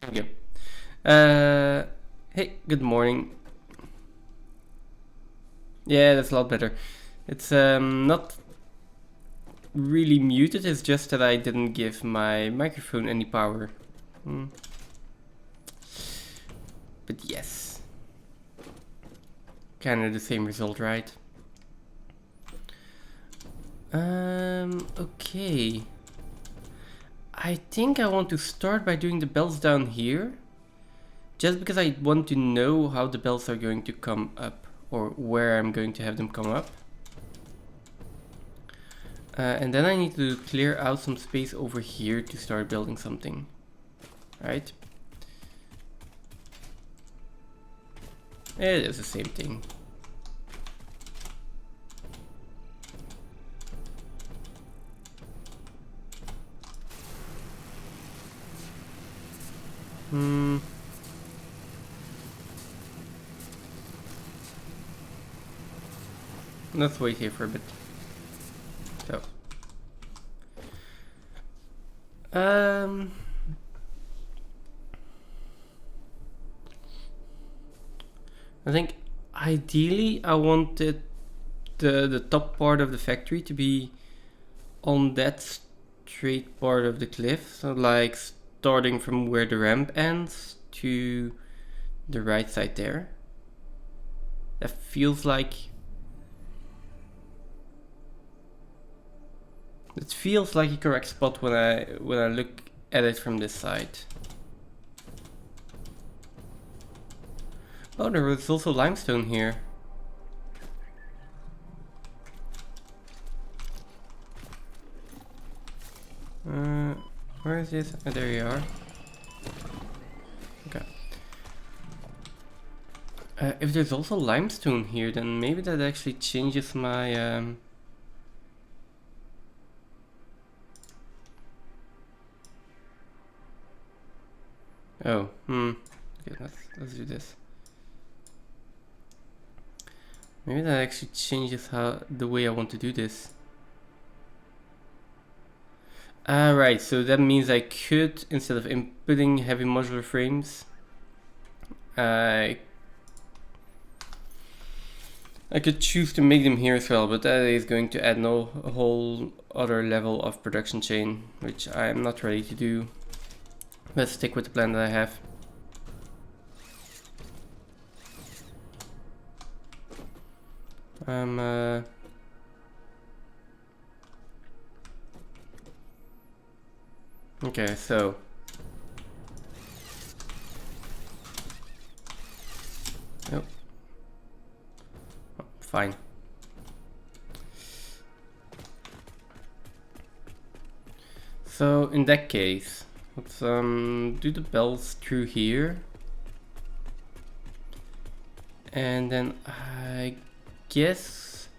Okay. Hey, good morning. Yeah, that's a lot better. It's not really muted, it's just that I didn't give my microphone any power. But yes. Kinda the same result, right? Okay. I think I want to start by doing the bells down here. Just because I want to know how the bells are going to come up, or where I'm going to have them come up. And then I need to clear out some space over here to start building something. Right? It is the same thing. Let's wait here for a bit. So. I think ideally I wanted the top part of the factory to be on that straight part of the cliff. So like starting from where the ramp ends to the right side there. That feels like... It feels like a correct spot when I look at it from this side. Oh, there was also limestone here. Where is this? Oh, there you are. Okay. If there's also limestone here, then maybe that actually changes my... Oh, Okay, let's do this. Maybe that actually changes the way I want to do this. Right, so that means I could, instead of inputting heavy modular frames, I could choose to make them here as well, but that is going to add a whole other level of production chain, which I am not ready to do. Let's stick with the plan that I have. Okay, so... Nope. Oh, fine. So, in that case, let's do the bells through here. And then I guess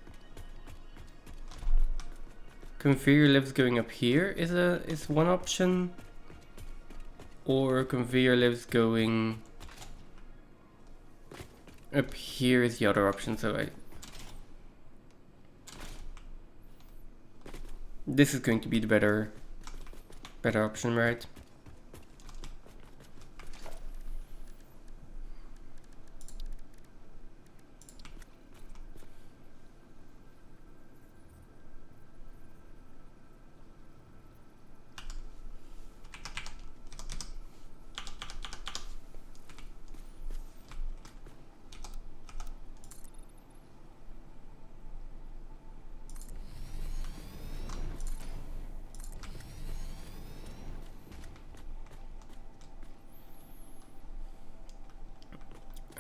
conveyor lifts going up here is one option, or conveyor lifts going up here is the other option. So this is going to be the better option, right?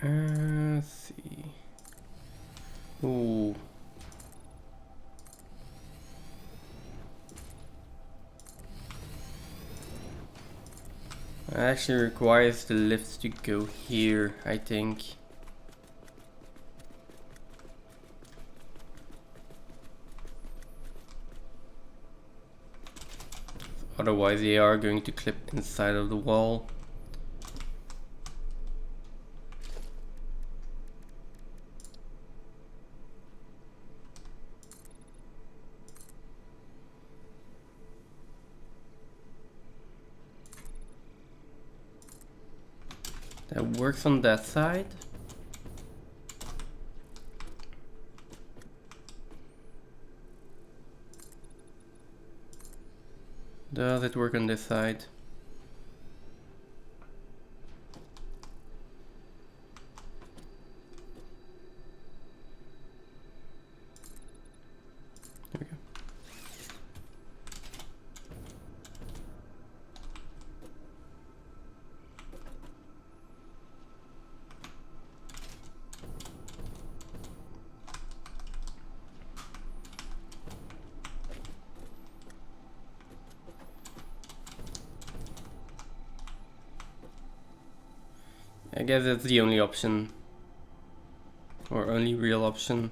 Let's see. Ooh. It actually requires the lifts to go here, I think. Otherwise they are going to clip inside of the wall. That works on that side. Does it work on this side? There we go. I guess that's the only option, or only real option.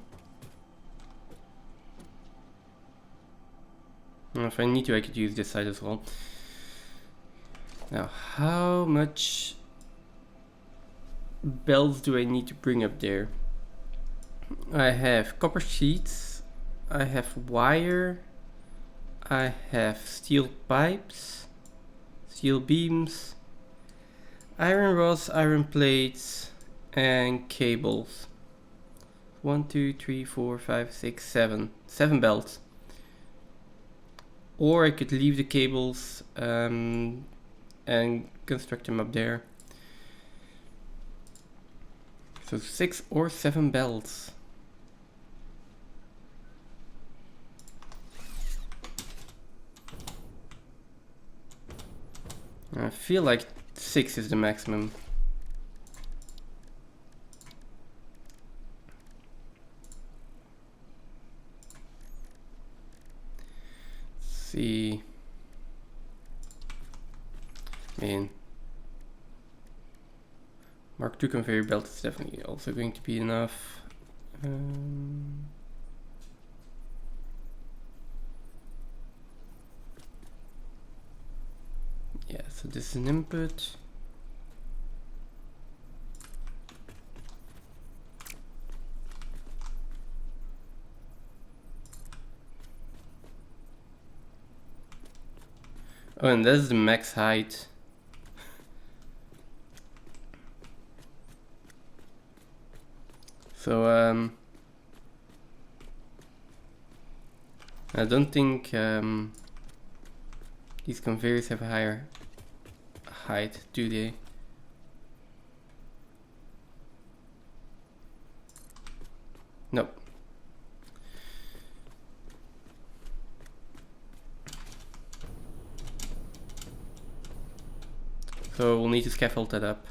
And if I need to, I could use this side as well. Now, how much belts do I need to bring up there? I have copper sheets, I have wire, I have steel pipes, steel beams, iron rods, iron plates, and cables. 1, 2, 3, 4, 5, 6, 7. 7 belts. Or I could leave the cables and construct them up there. So 6 or 7 belts. I feel like 6 is the maximum. Let's see. Man. Mark II conveyor belt is definitely also going to be enough. Yeah, so this is an input. Oh, and that's the max height. So, I don't think these conveyors have a higher height, do they? Nope. So we'll need to scaffold that up.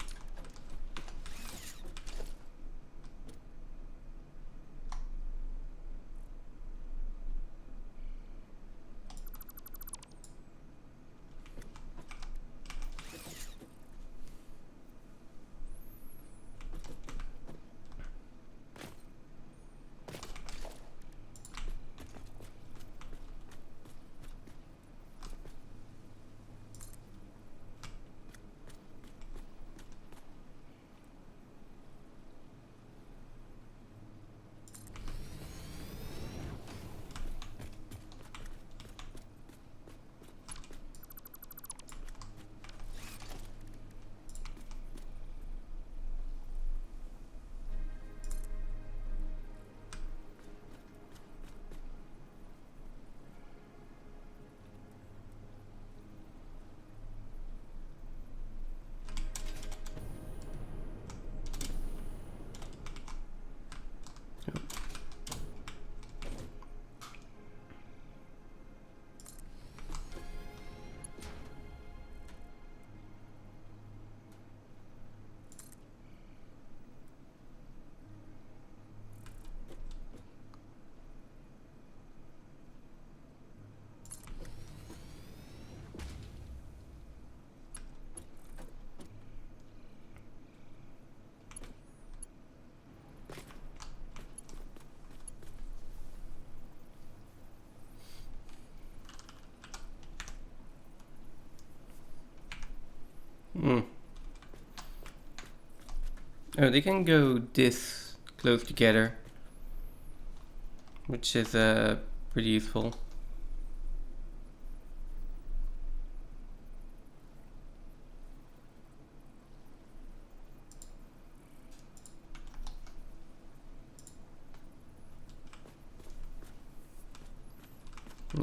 Oh, they can go this close together, which is pretty useful.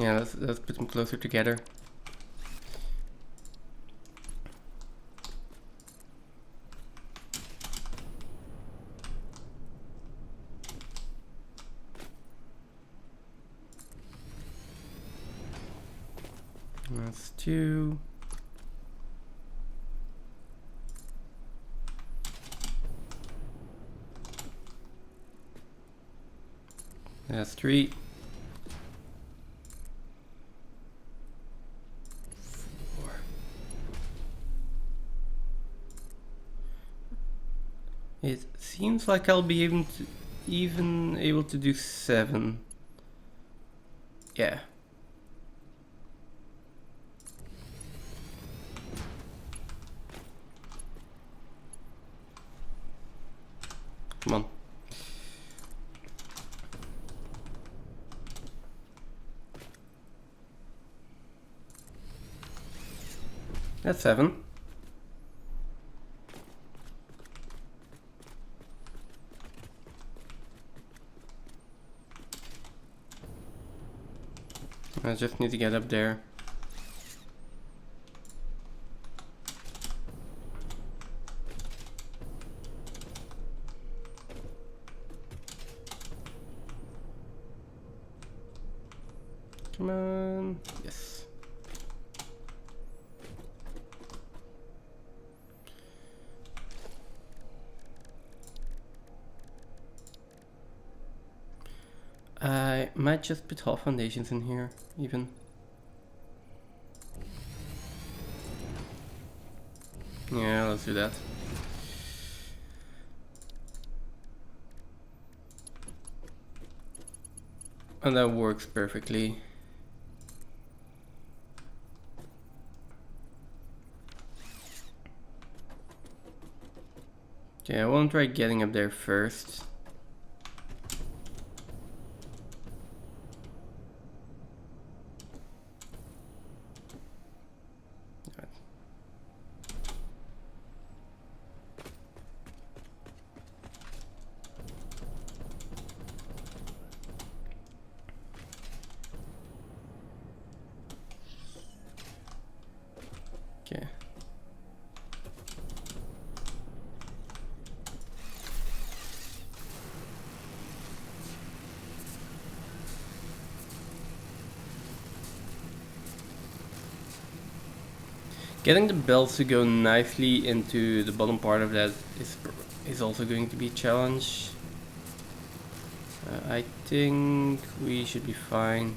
Yeah, let's put them closer together. That's 2. That's 3. 4. It seems like I'll be even able to do 7. Yeah. Come on. That's 7. I just need to get up there. Come on. Yes. I might just put half foundations in here, even. Yeah, let's do that. And that works perfectly. Okay, I won't try getting up there first. Okay. Getting the bells to go nicely into the bottom part of that is also going to be a challenge. I think we should be fine.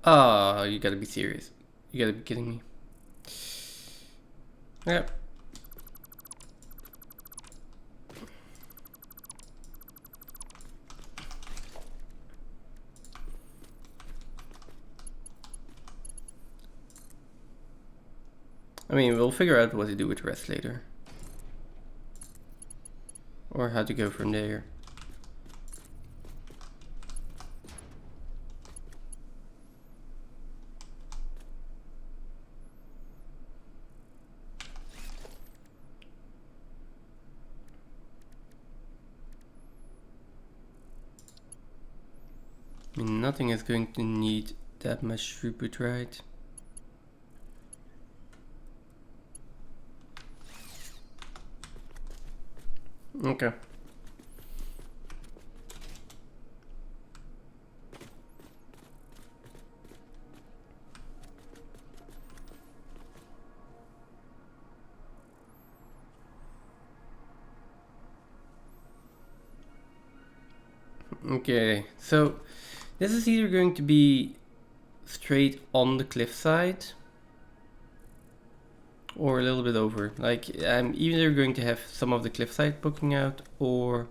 Oh, you gotta be serious. You gotta be kidding me. Yeah. I mean, we'll figure out what to do with the rest later. Or how to go from there. I mean, nothing is going to need that much throughput, right? Okay. Okay, so this is either going to be straight on the cliffside or a little bit over. Like, I'm either going to have some of the cliffside poking out, or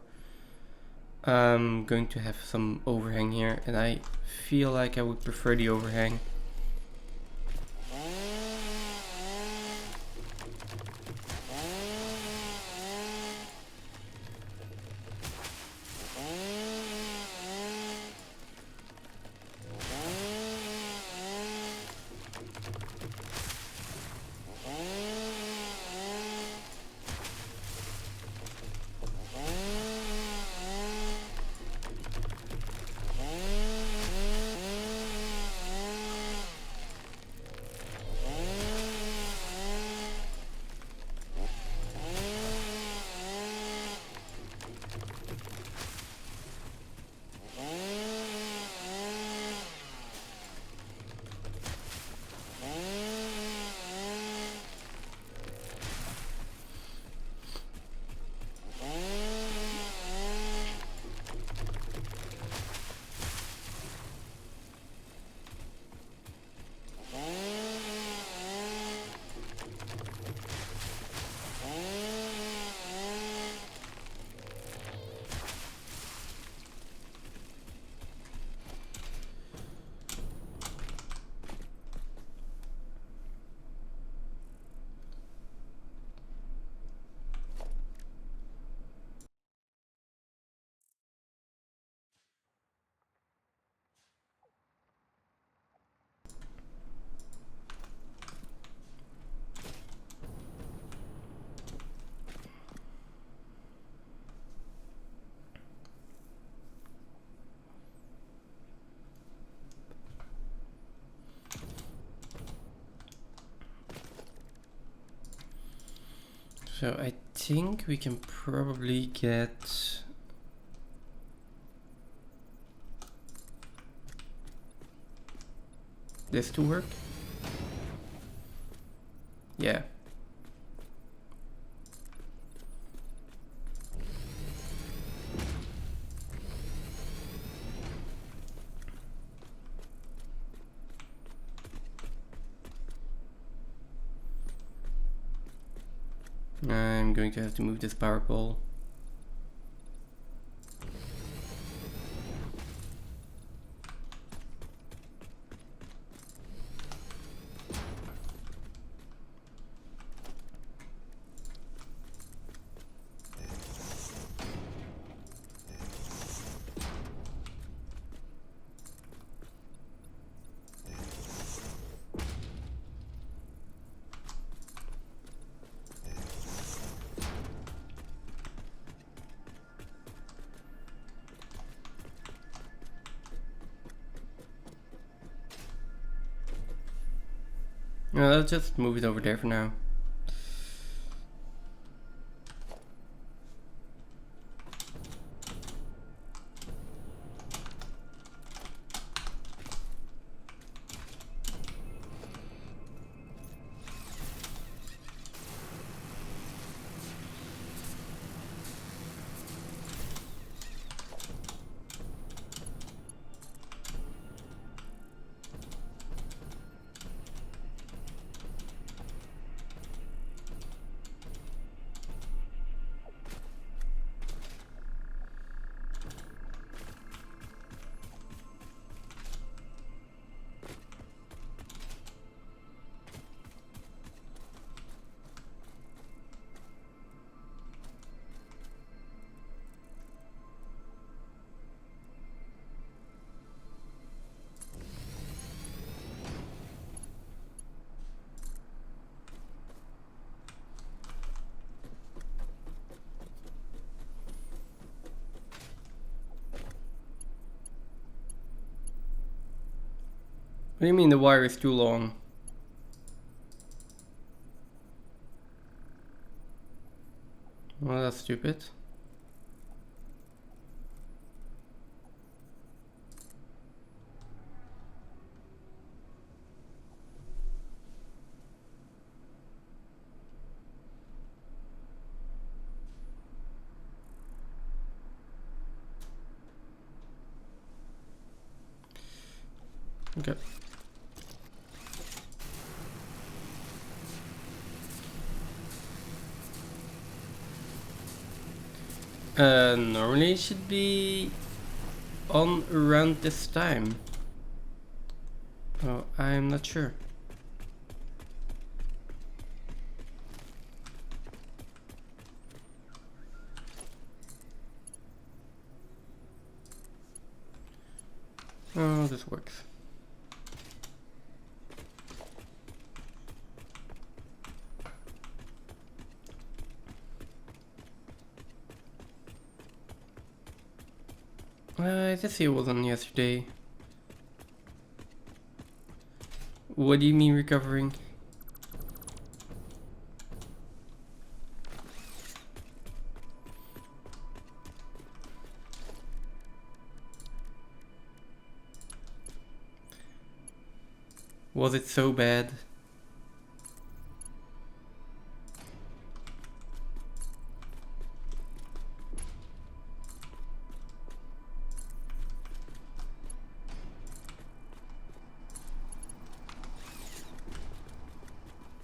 I'm going to have some overhang here, and I feel like I would prefer the overhang. So I think we can probably get this to work. Yeah. I'm going to have to move this power pole. Let's just move it over there for now. What do you mean the wire is too long? Well, that's stupid. Okay. Normally it should be on around this time. Oh, I'm not sure. Oh, this works. I just see it was on yesterday. What do you mean recovering? Was it so bad?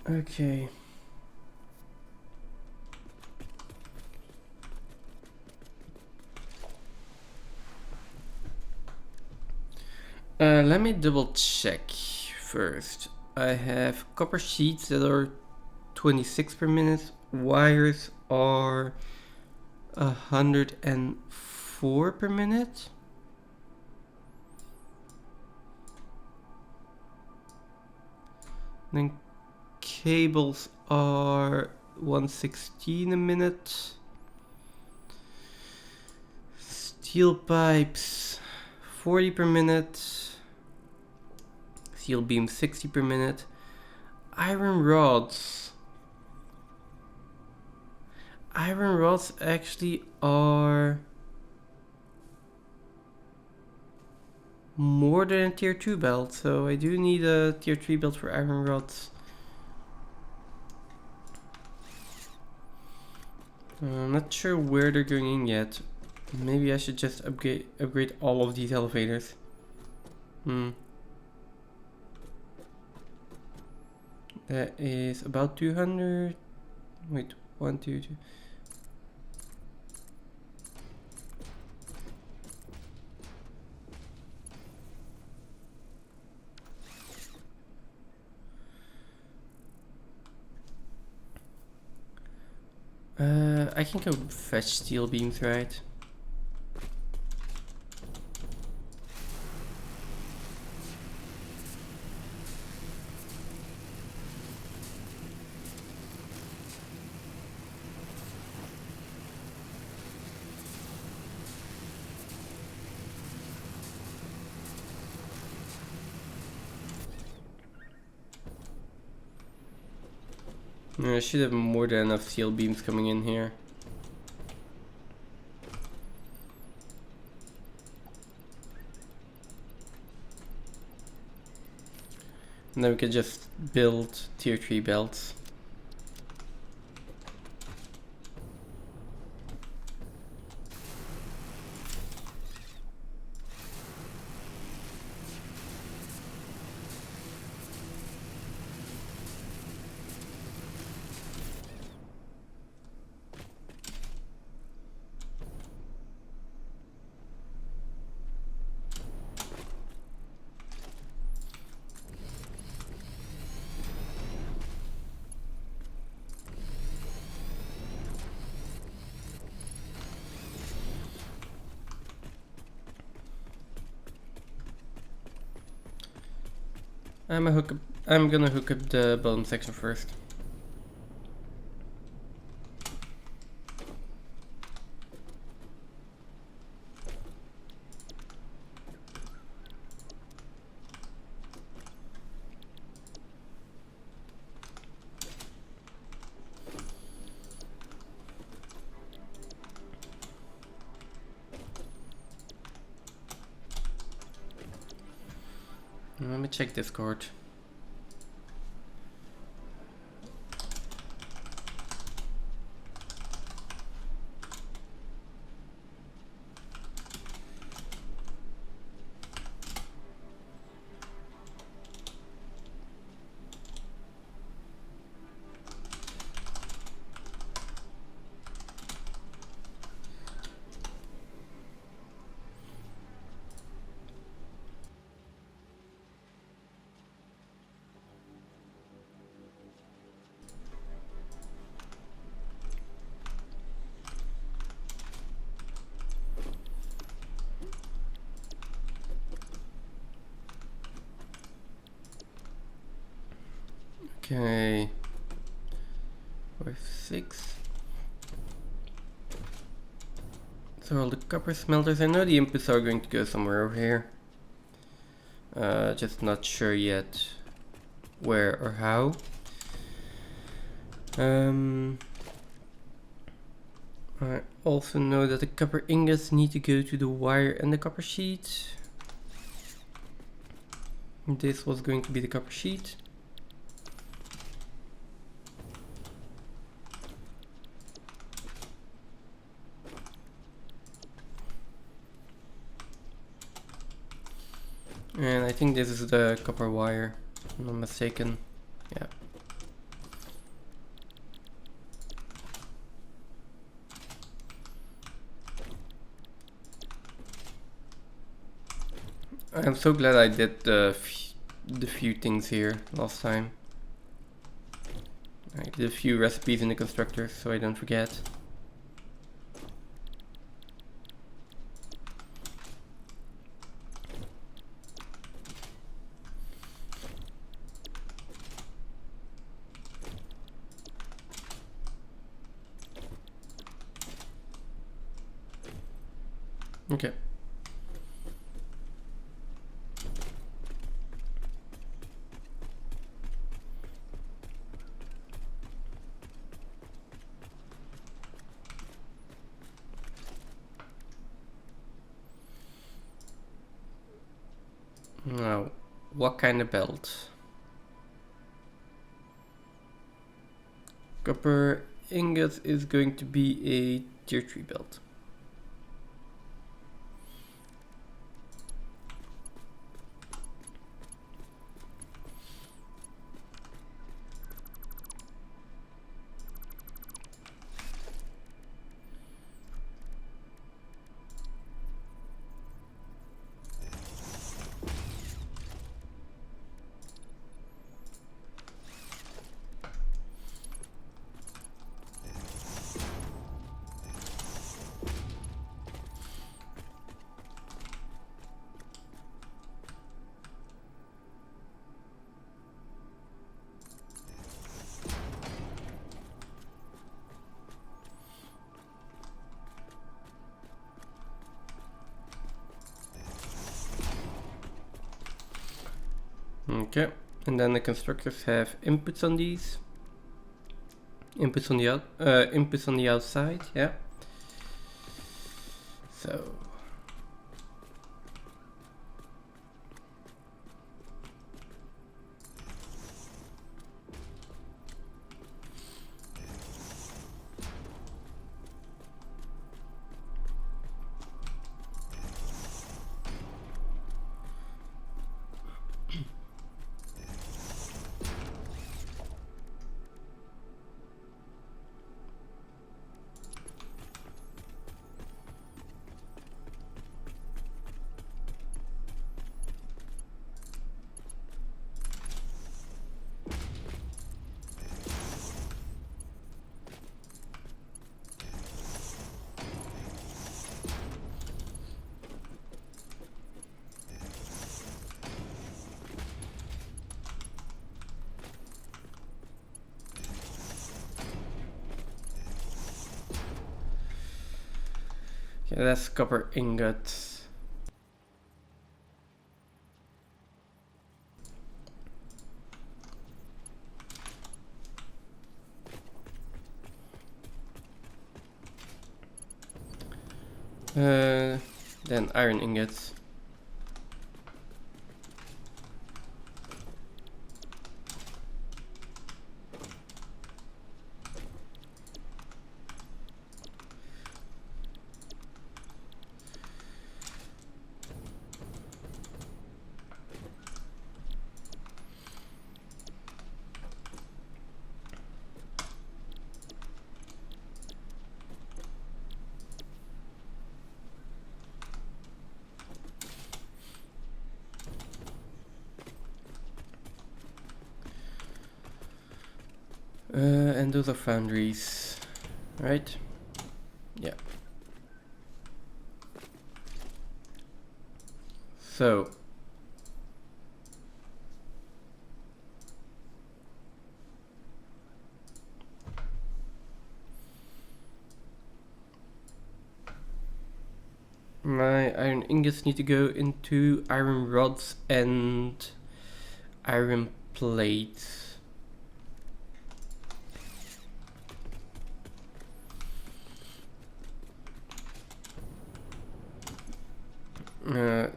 Okay. Let me double check first. I have copper sheets that are 26 per minute. Wires are 104 per minute. Then cables are 116 a minute. Steel pipes 40 per minute. Steel beam 60 per minute. Iron rods. Iron rods actually are more than a tier 2 belt, so I do need a tier 3 belt for iron rods. I'm not sure where they're going in yet. Maybe I should just upgrade all of these elevators. That is about 200. Wait, 1, 2, 2. I can go fetch steel beams, right? I should have more than enough steel beams coming in here. And then we could just build tier 3 belts. I'm gonna hook up the bottom section first. Let me check Discord. Okay. 5, 6. So all the copper smelters, I know the inputs are going to go somewhere over here. Just not sure yet where or how. I also know that the copper ingots need to go to the wire and the copper sheet. This was going to be the copper sheet. And I think this is the copper wire, if I'm not mistaken. Yeah. I'm so glad I did the few things here last time. I did a few recipes in the constructor so I don't forget. Okay. Now, what kind of belt? Copper ingot is going to be a tier 3 belt. Okay, and then the constructors have inputs on these. Inputs on the outside, yeah. So yeah, that's copper ingots. Then iron ingots. And those are foundries, right? Yeah. So My iron ingots need to go into iron rods and iron plates.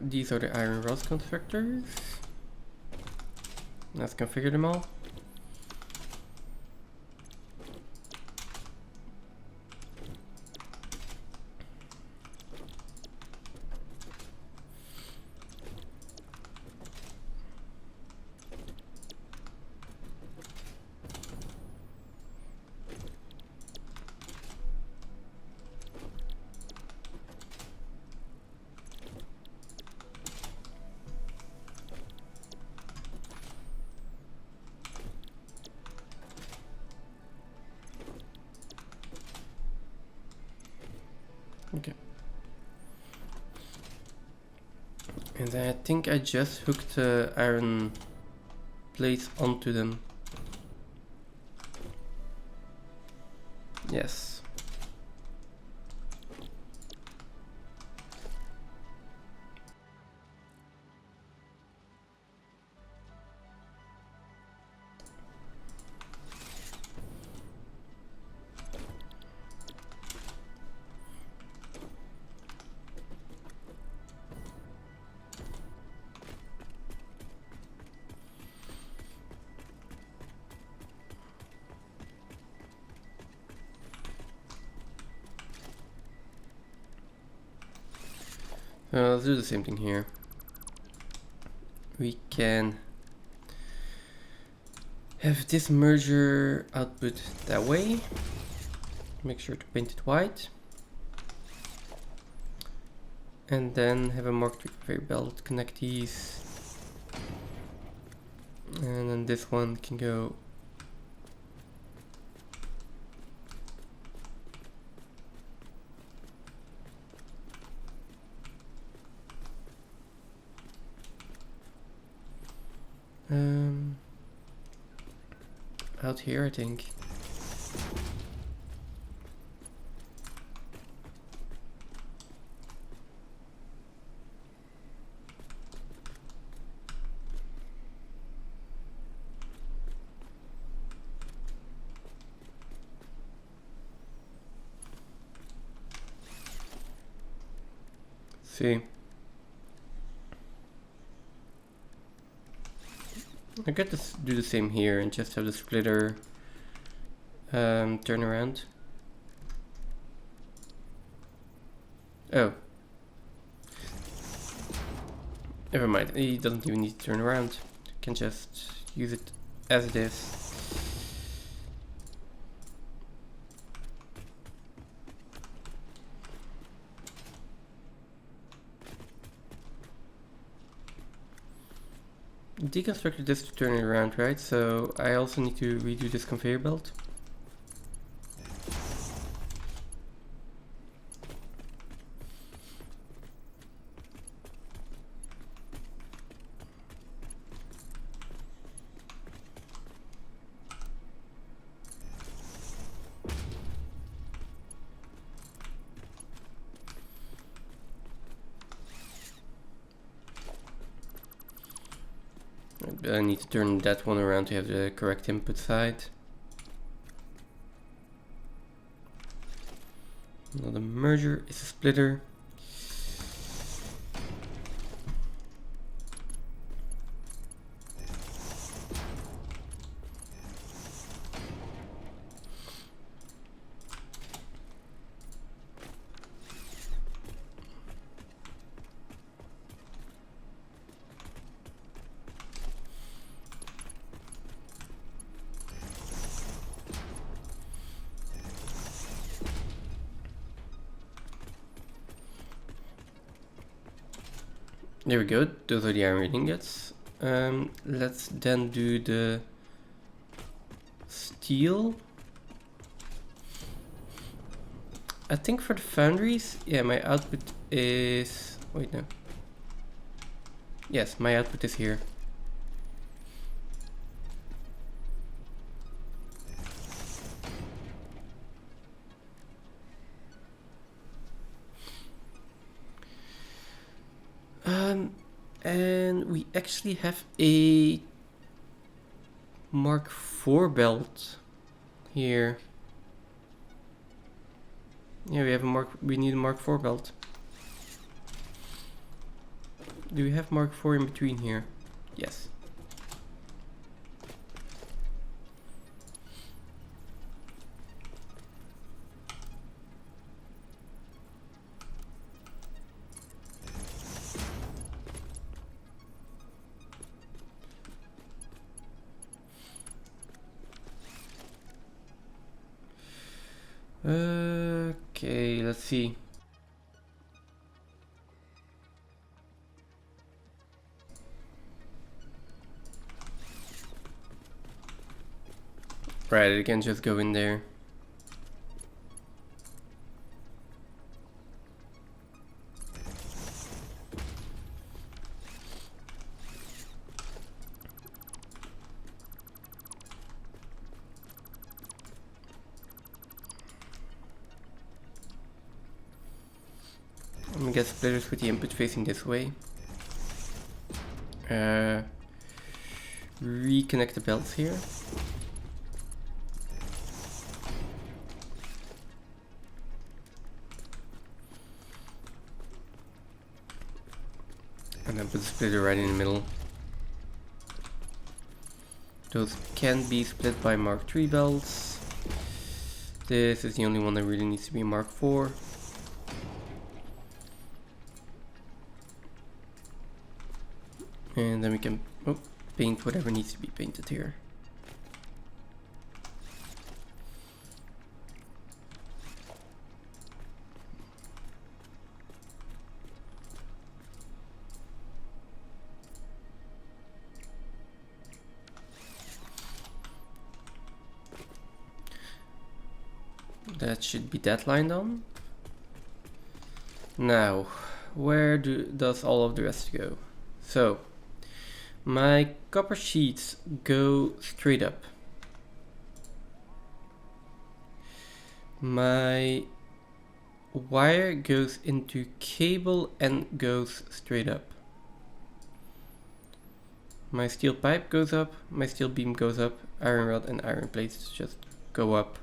These are the iron rods constructors. Let's configure them all. Okay. And I think I just hooked iron plates onto them. Yes. Let's do the same thing here. We can have this merger output that way. Make sure to paint it white. And then have a marked conveyor belt connect these. And then this one can go out here, I think. See. I could just do the same here and just have the splitter turn around. Oh. Never mind, he doesn't even need to turn around. You can just use it as it is. Deconstructed this to turn it around, right? So I also need to redo this conveyor belt. I need to turn that one around to have the correct input side. Another merger is a splitter. There we go, those are the iron ingots. Let's then do the steel. I think for the foundries, yeah, my output is... wait, no. Yes, my output is here. And we actually have a Mark IV belt here. Yeah, we need a Mark IV belt. Do we have Mark IV in between here? Yes. Okay, let's see. Right, it can just go in there. I'm gonna get splitters with the input facing this way. Reconnect the belts here. And then put the splitter right in the middle. Those can be split by Mark III belts. This is the only one that really needs to be Mark IV. And then we can paint whatever needs to be painted here. That should be that line on. Now, where does all of the rest go? So, my copper sheets go straight up. My wire goes into cable and goes straight up. My steel pipe goes up, my steel beam goes up, iron rod and iron plates just go up.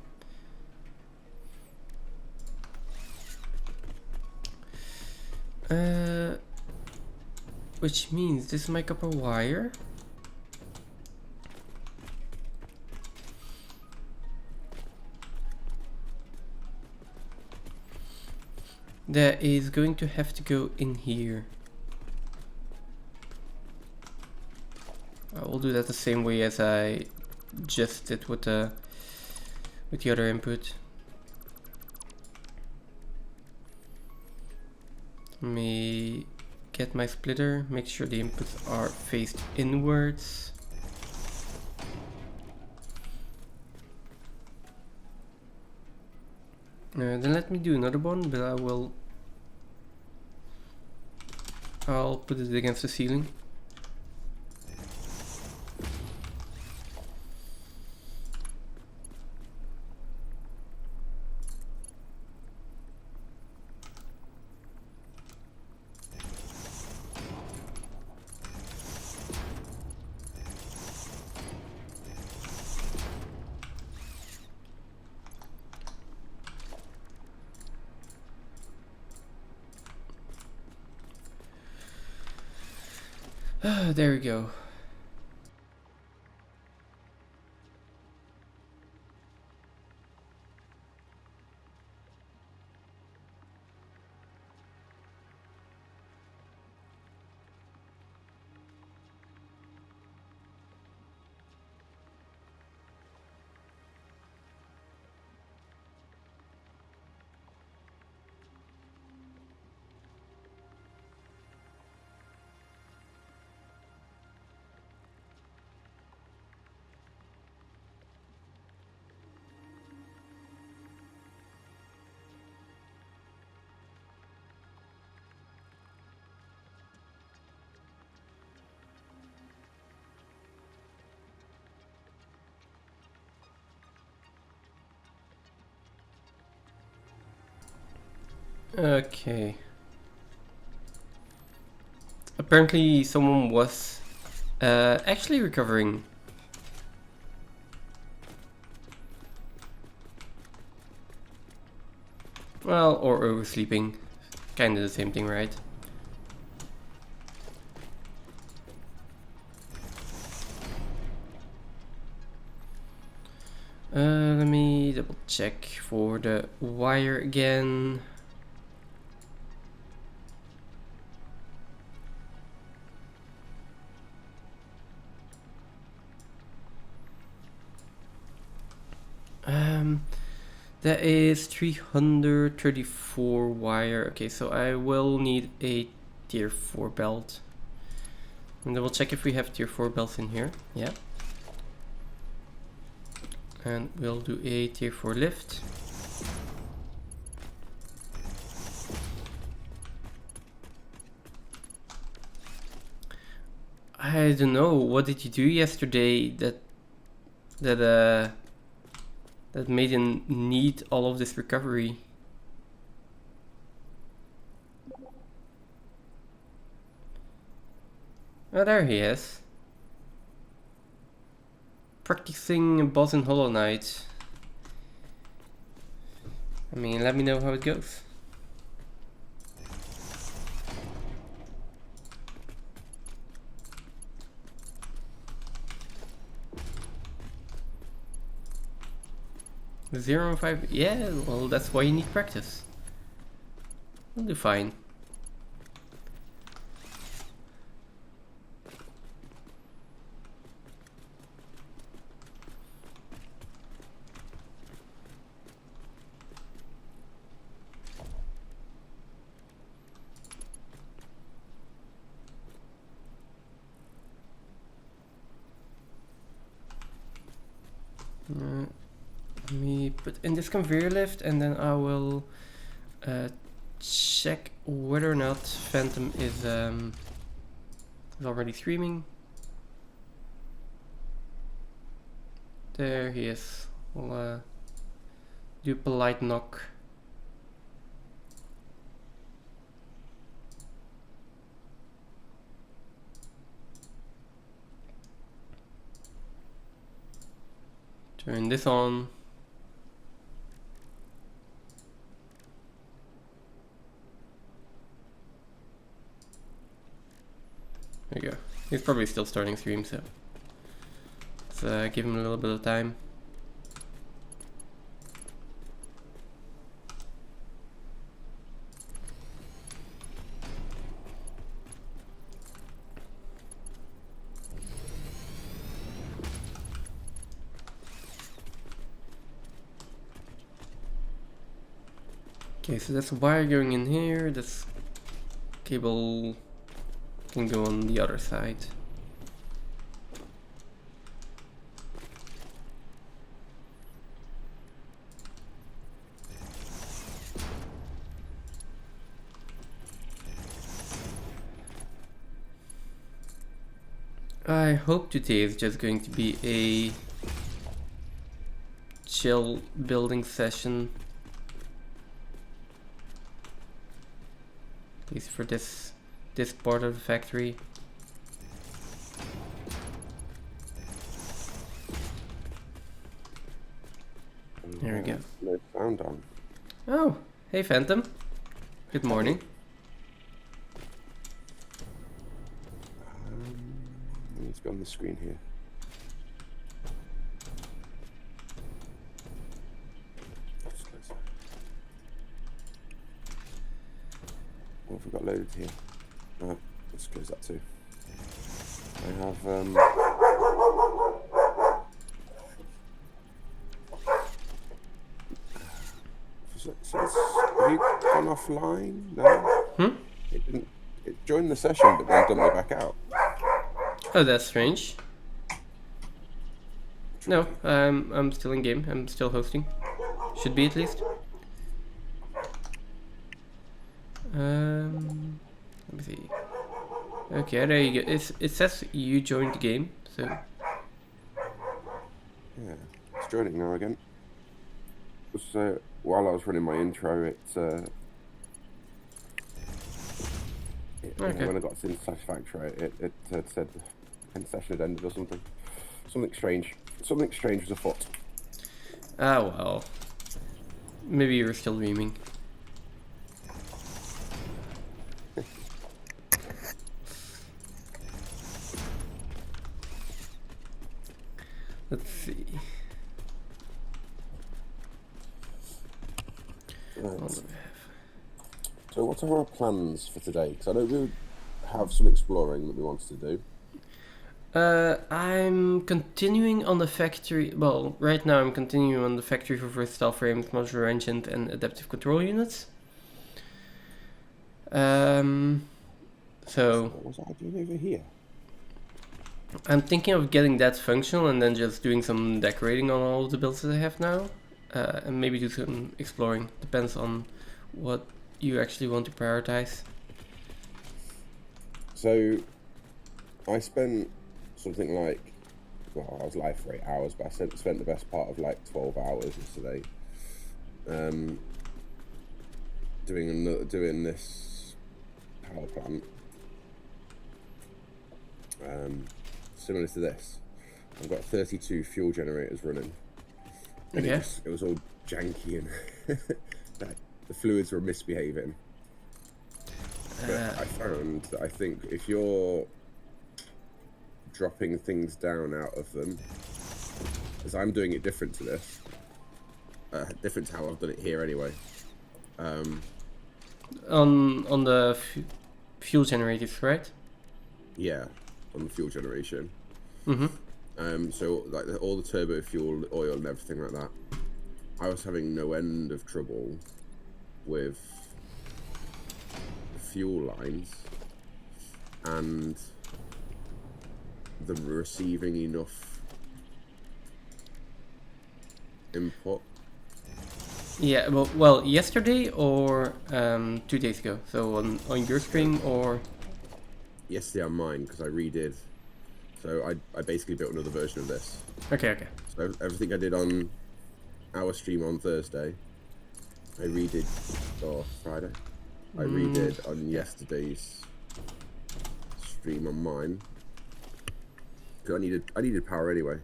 Which means this is my copper wire. That is going to have to go in here. I will do that the same way as I just did with the other input. Let me get my splitter, make sure the inputs are faced inwards. Then let me do another one, but I'll put it against the ceiling. There we go. Okay. Apparently someone was actually recovering. Well, or oversleeping. Kinda the same thing, right? Let me double check for the wire again. That is 334 wire. Okay, so I will need a tier 4 belt. And then we'll check if we have tier 4 belts in here. Yeah. And we'll do a tier 4 lift. I don't know, what did you do yesterday that made him need all of this recovery? Oh, there he is. Practicing boss in Hollow Knight. I mean, let me know how it goes. Zero and 5. Yeah, well, that's why you need practice. We'll do fine. Let me put in this conveyor lift, and then I will check whether or not Phantom is already streaming. There he is. We'll do a polite knock. Turn this on. There you go. He's probably still starting stream, so let's give him a little bit of time. Okay, so that's a wire going in here. This cable can go on the other side. I hope today is just going to be a chill building session. At least for this part of the factory. There we go. No sound on. Oh, hey Phantom. Good morning. Let's go on the screen here. What have we got loaded here? Let's close that too. I have have you gone offline? No? It didn't. It joined the session but then dumped me back out. Oh, that's strange. No, I'm still in game. I'm still hosting. Should be at least. Let me see. Okay, there you go. It says you joined the game, so. Yeah, it's joining now again. So while I was running my intro, it Okay. When I got to Satisfactory, it said the end session had ended or something. Something strange. Something strange was afoot. Ah, well. Maybe you're still dreaming. Let's see. Right. What do we have? So what are our plans for today? Because I know we have some exploring that we wanted to do. I'm continuing on the factory. Well, right now I'm continuing on the factory for versatile frames, modular engine, and adaptive control units. So What was I doing over here? I'm thinking of getting that functional and then just doing some decorating on all of the builds that I have now, and maybe do some exploring. Depends on what you actually want to prioritize. So I spent something like, well, I was live for 8 hours, but I spent the best part of like 12 hours yesterday doing this power plant. Similar to this, I've got 32 fuel generators running, and Okay. it was all janky and like, the fluids were misbehaving. But I found that I think if you're dropping things down out of them, as I'm doing it different to this, different to how I've done it here anyway. On the fuel generators, right? Yeah, on the fuel generation. Mm-hmm. So like all the turbo fuel, oil, and everything like that, I was having no end of trouble with the fuel lines and them receiving enough input. Yeah. Well, yesterday or 2 days ago. So on your stream or. Yesterday on mine, because I redid. So I basically built another version of this. Okay. So everything I did on our stream on Thursday, I redid, or Friday, I redid on yesterday's stream on mine. Because I needed power anyway.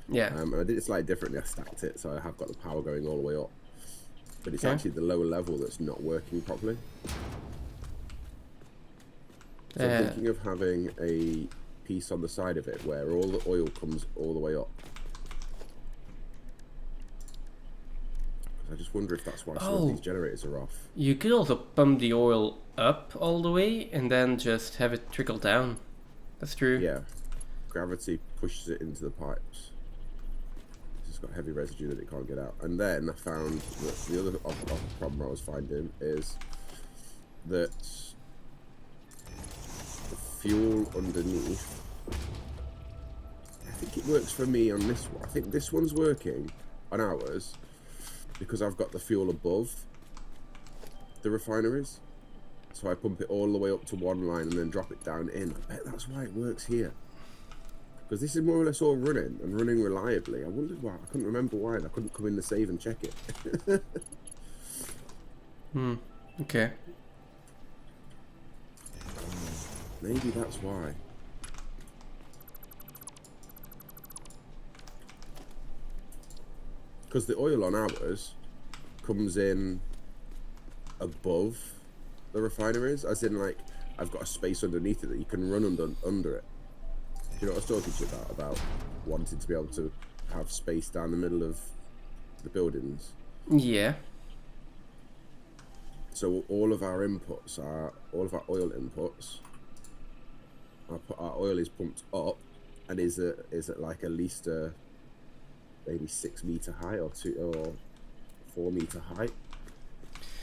Yeah. And I did it slightly differently. I stacked it, so I have got the power going all the way up. But it's Okay. actually the lower level that's not working properly. So I'm thinking of having a piece on the side of it where all the oil comes all the way up. I just wonder if that's why some of these generators are off. You could also pump the oil up all the way and then just have it trickle down. That's true. Yeah. Gravity pushes it into the pipes. It's got heavy residue that it can't get out. And then I found that the other problem I was finding is that the fuel underneath, I think it works for me on this one. I think this one's working on ours because I've got the fuel above the refineries. So I pump it all the way up to one line and then drop it down in. I bet that's why it works here. Because this is more or less all running and running reliably. I wondered why. I couldn't remember why. I couldn't come in the save and check it. Okay. Maybe that's why. Because the oil on ours comes in above the refineries, as in like I've got a space underneath it that you can run under it. Do you know what I was talking to you about wanting to be able to have space down the middle of the buildings? Yeah. So all of our inputs are all of our oil inputs. Our oil is pumped up and is at like at least maybe 6 meter high or 4 meter height.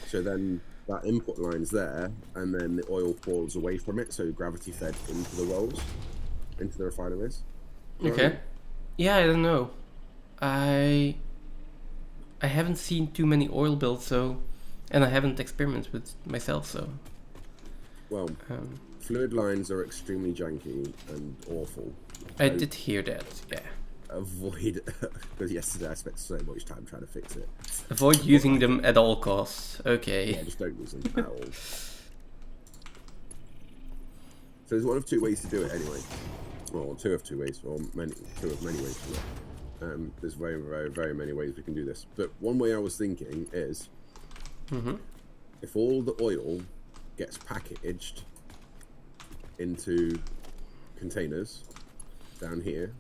So then that input line's there, and then the oil falls away from it, so gravity fed into the wells, into the refineries. Okay. Yeah, I don't know. I haven't seen too many oil builds, so, and I haven't experimented with myself, so. Well, fluid lines are extremely janky and awful. I did hear that. Yeah. Avoid, because yesterday I spent so much time trying to fix it. Avoid using them at all costs. Okay. Yeah, just don't use them at all. So there's one of two ways to do it anyway. Well, two of two ways, or two of many ways to do it. There's very, very, very many ways we can do this. But one way I was thinking is, if all the oil gets packaged into containers down here.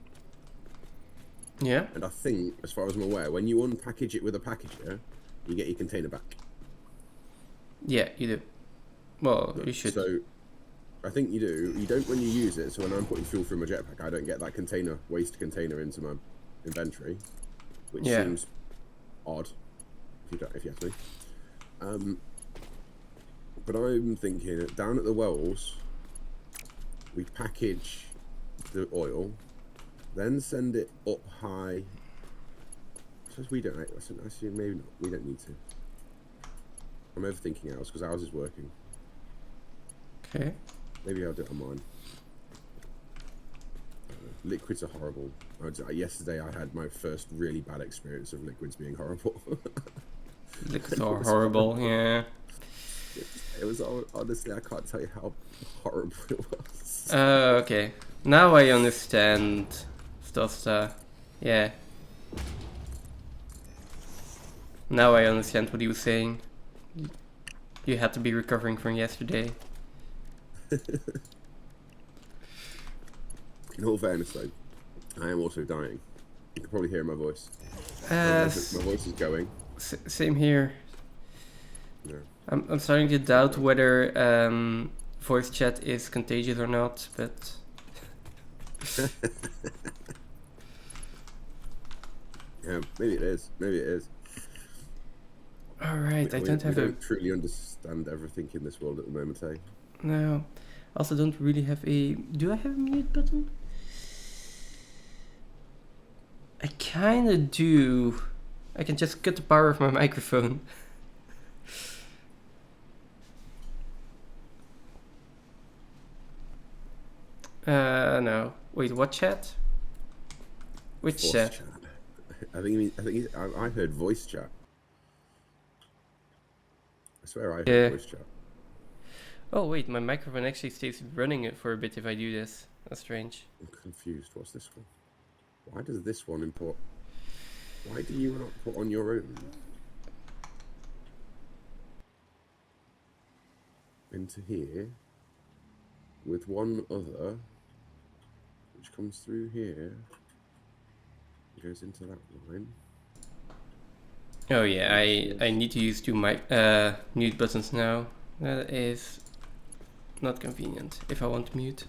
Yeah. And I think, as far as I'm aware, when you unpackage it with a packager, you get your container back. Yeah, you do. Well, you should. So, I think you do. You don't when you use it. So when I'm putting fuel through my jetpack, I don't get that waste container into my inventory, which seems odd. If you ask me. But I'm thinking down at the wells, we package the oil, then send it up high. Says we don't. Actually, maybe not. We don't need to. I'm overthinking ours because ours is working. Okay. Maybe I'll do it on mine. Liquids are horrible. Yesterday I had my first really bad experience of liquids being horrible. Liquids are horrible, yeah. It was honestly, I can't tell you how horrible it was. Okay. Now I understand stuff. Yeah. Now I understand what he was saying. You had to be recovering from yesterday. In all fairness, though, I am also dying. You can probably hear my voice. My voice is going. Same here. Yeah. I'm starting to doubt whether voice chat is contagious or not, but yeah, maybe it is. Maybe it is. All right, I don't truly understand everything in this world at the moment, eh? No. Also, don't really have a. Do I have a mute button? I kind of do. I can just cut the power of my microphone. No. Wait, what chat? Which Voice chat? I heard voice chat. I swear I heard voice chat. Oh wait, my microphone actually stays running for a bit if I do this. That's strange. I'm confused. What's this one? Why does this one import? Why do you not put on your own? Into here with one other, which comes through here, goes into that line. Oh yeah, I need to use two mute buttons now. That is not convenient if I want to mute.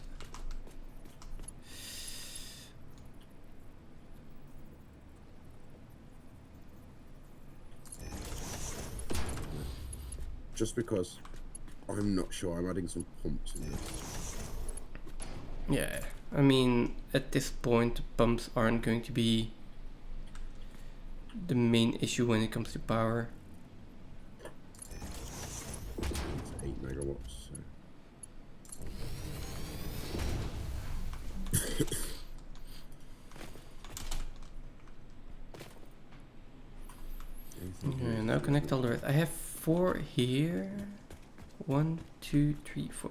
Just because I'm not sure, I'm adding some pumps in this. Yeah, I mean, at this point, the pumps aren't going to be the main issue when it comes to power. It's 8 megawatts. So. Okay, now connect all the rest. I have 4 here. 1, 2, 3, 4.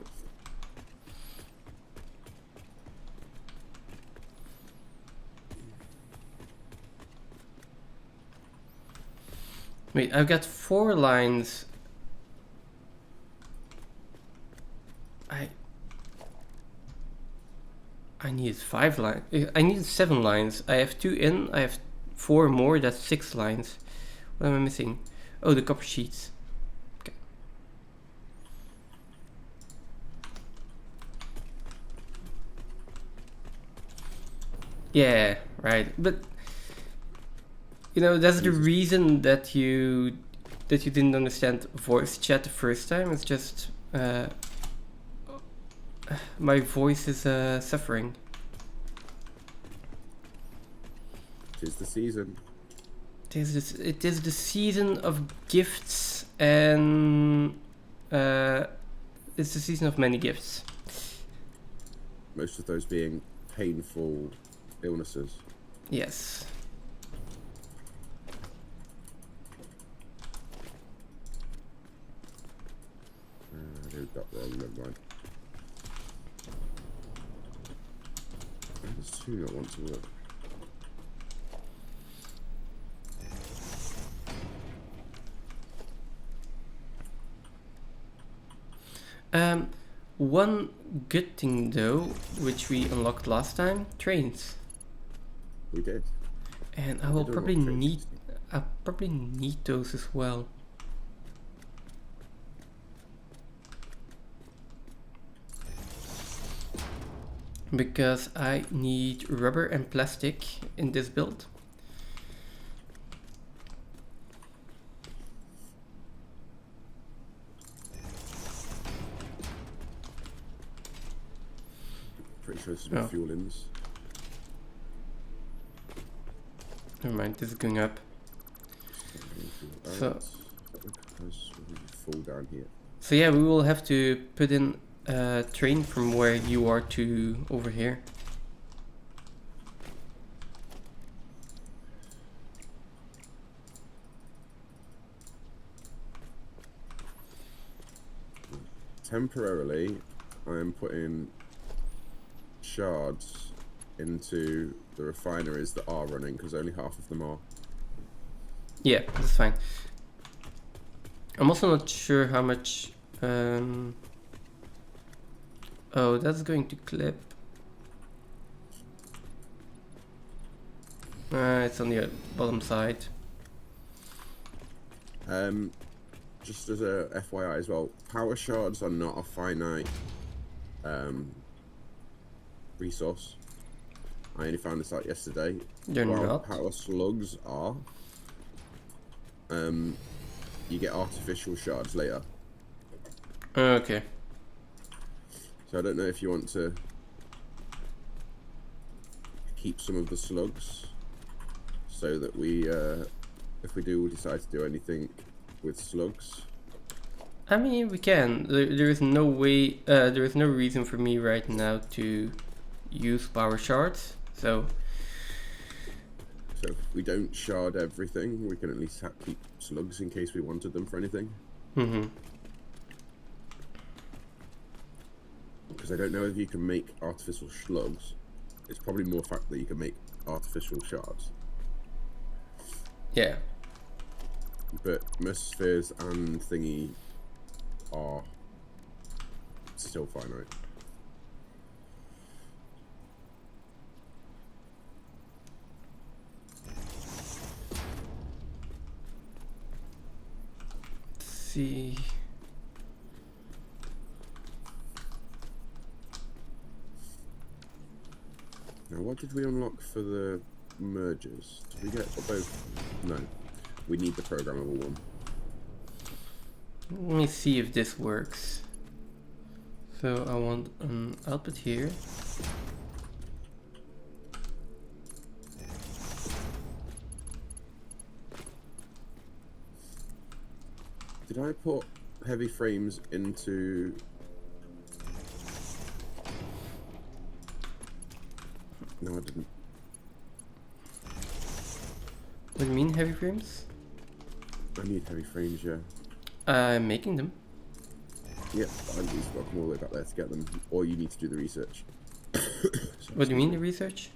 Wait, I've got 4 lines. I needed 5 lines. I needed 7 lines. I have 2 in. I have 4 more. That's 6 lines. What am I missing? Oh, the copper sheets. Okay. Yeah, right. But you know, that's the reason that you didn't understand voice chat the first time. It's just my voice is suffering. Tis the season. It is the season of gifts, and it's the season of many gifts. Most of those being painful illnesses. Yes. I did that wrong, never mind. those two not want to work? One good thing though, which we unlocked last time, trains. We did. And I We will did probably unlock trains. need, I probably need those as well. Because I need rubber and plastic in this build. Pretty sure this is what fuel ins. Never mind, this is going up. So fall down here. So yeah, we will have to put in a train from where you are to over here. Temporarily, I am putting shards into the refineries that are running because only half of them are. Yeah, that's fine. I'm also not sure how much. Oh, that's going to clip. It's on the bottom side. Just as a FYI as well, power shards are not a finite resource. I only found this out yesterday. They're While not. power slugs are, you get artificial shards later. Okay. So I don't know if you want to keep some of the slugs so that we, if we do decide to do anything with slugs. I mean, we can. There is no way. There is no reason for me right now to use power shards. So if we don't shard everything, we can at least keep slugs in case we wanted them for anything. Because I don't know if you can make artificial slugs. It's probably more fact that you can make artificial shards. yeah. But mesospheres and thingy are still finite. Let's see. Now, what did we unlock for the mergers? Did we get both? No. We need the programmable one. Let me see if this works. So I want an output here. Did I put heavy frames into... No, I didn't. What do you mean heavy frames? I need heavy frames, yeah. I'm making them. Yep, I need to walk all the way back there to get them. Or you need to do the research. What do you mean the research?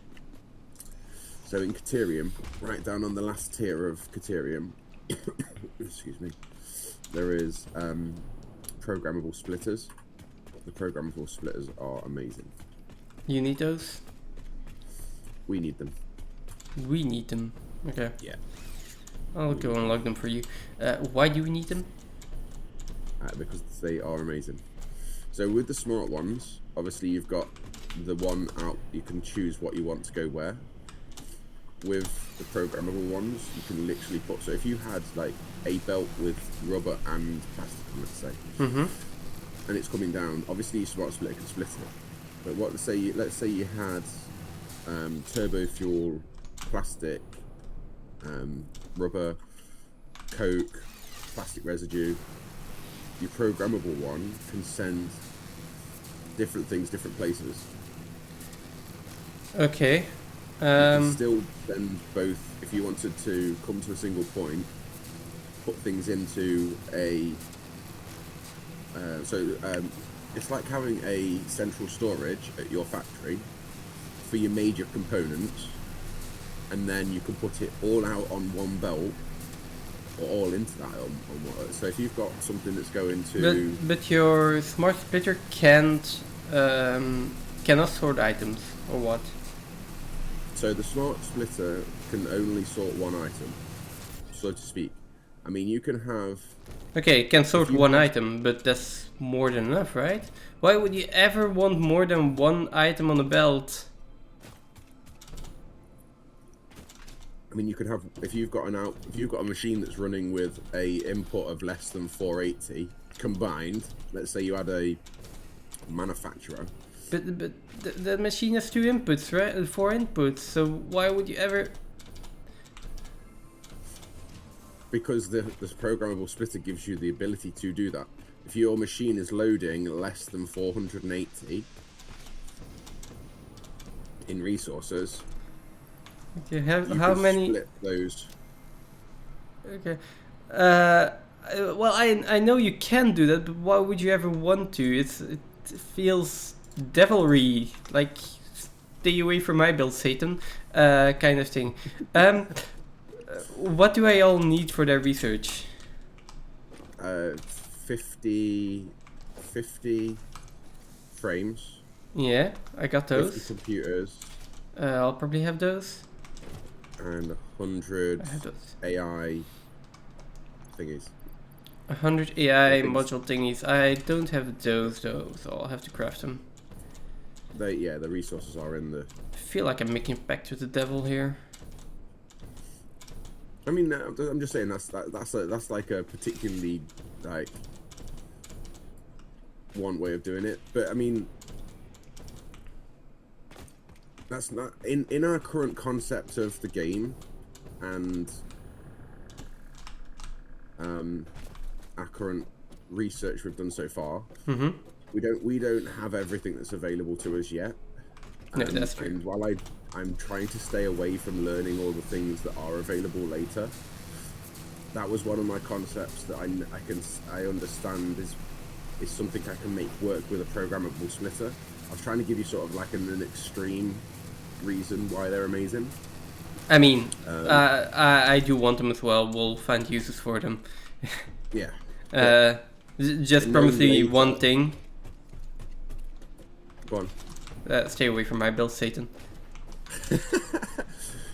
So in Caterium, right down on the last tier of Caterium, excuse me, there is programmable splitters. The programmable splitters are amazing. You need those? We need them. We need them. Okay. Yeah. I'll go unlock them for you. Why do we need them? Because they are amazing. So with the smart ones, obviously you've got the one out, you can choose what you want to go where. With the programmable ones, you can literally put, so if you had like a belt with rubber and plastic on, let's say, and it's coming down, obviously your smart splitter can split it. But let's say you had turbo fuel, plastic, rubber, coke, plastic residue. Your programmable one can send different things different places. Okay. You can still send both, if you wanted to come to a single point, put things into a... it's like having a central storage at your factory for your major components, and then you can put it all out on one belt, or all into that on one. So if you've got something that's going to... But your smart splitter cannot sort items, or what? So the smart splitter can only sort one item, so to speak. I mean, you can have... Okay, it can sort one item, but that's more than enough, right? Why would you ever want more than one item on the belt? I mean, you could have, if you've got a machine that's running with a input of less than 480 combined. Let's say you had a manufacturer. But the machine has 2 inputs, right? 4 inputs. So why would you ever? Because this programmable splitter gives you the ability to do that. If your machine is loading less than 480 in resources, okay, how many? Split those. Okay. Well, I know you can do that, but why would you ever want to? It feels devilry, like stay away from my build, Satan, kind of thing. What do I all need for their research? 50 frames. Yeah, I got those. 50 computers. I'll probably have those. And 100 AI thingies. 100 AI module thingies. I don't have those though, so I'll have to craft them. The resources are in the... I feel like I'm making a pact with the devil here. I mean, I'm just saying that's like a particularly like one way of doing it, but I mean, that's not in our current concept of the game, and our current research we've done so far. Mm-hmm. We don't have everything that's available to us yet. No, that's true. And while I'm trying to stay away from learning all the things that are available later, that was one of my concepts that I understand is something I can make work with a programmable splitter. I was trying to give you sort of like an extreme reason why they're amazing. I mean, I do want them as well. We'll find uses for them. Yeah. Just promise me one thing. Go on. Stay away from my build, Satan.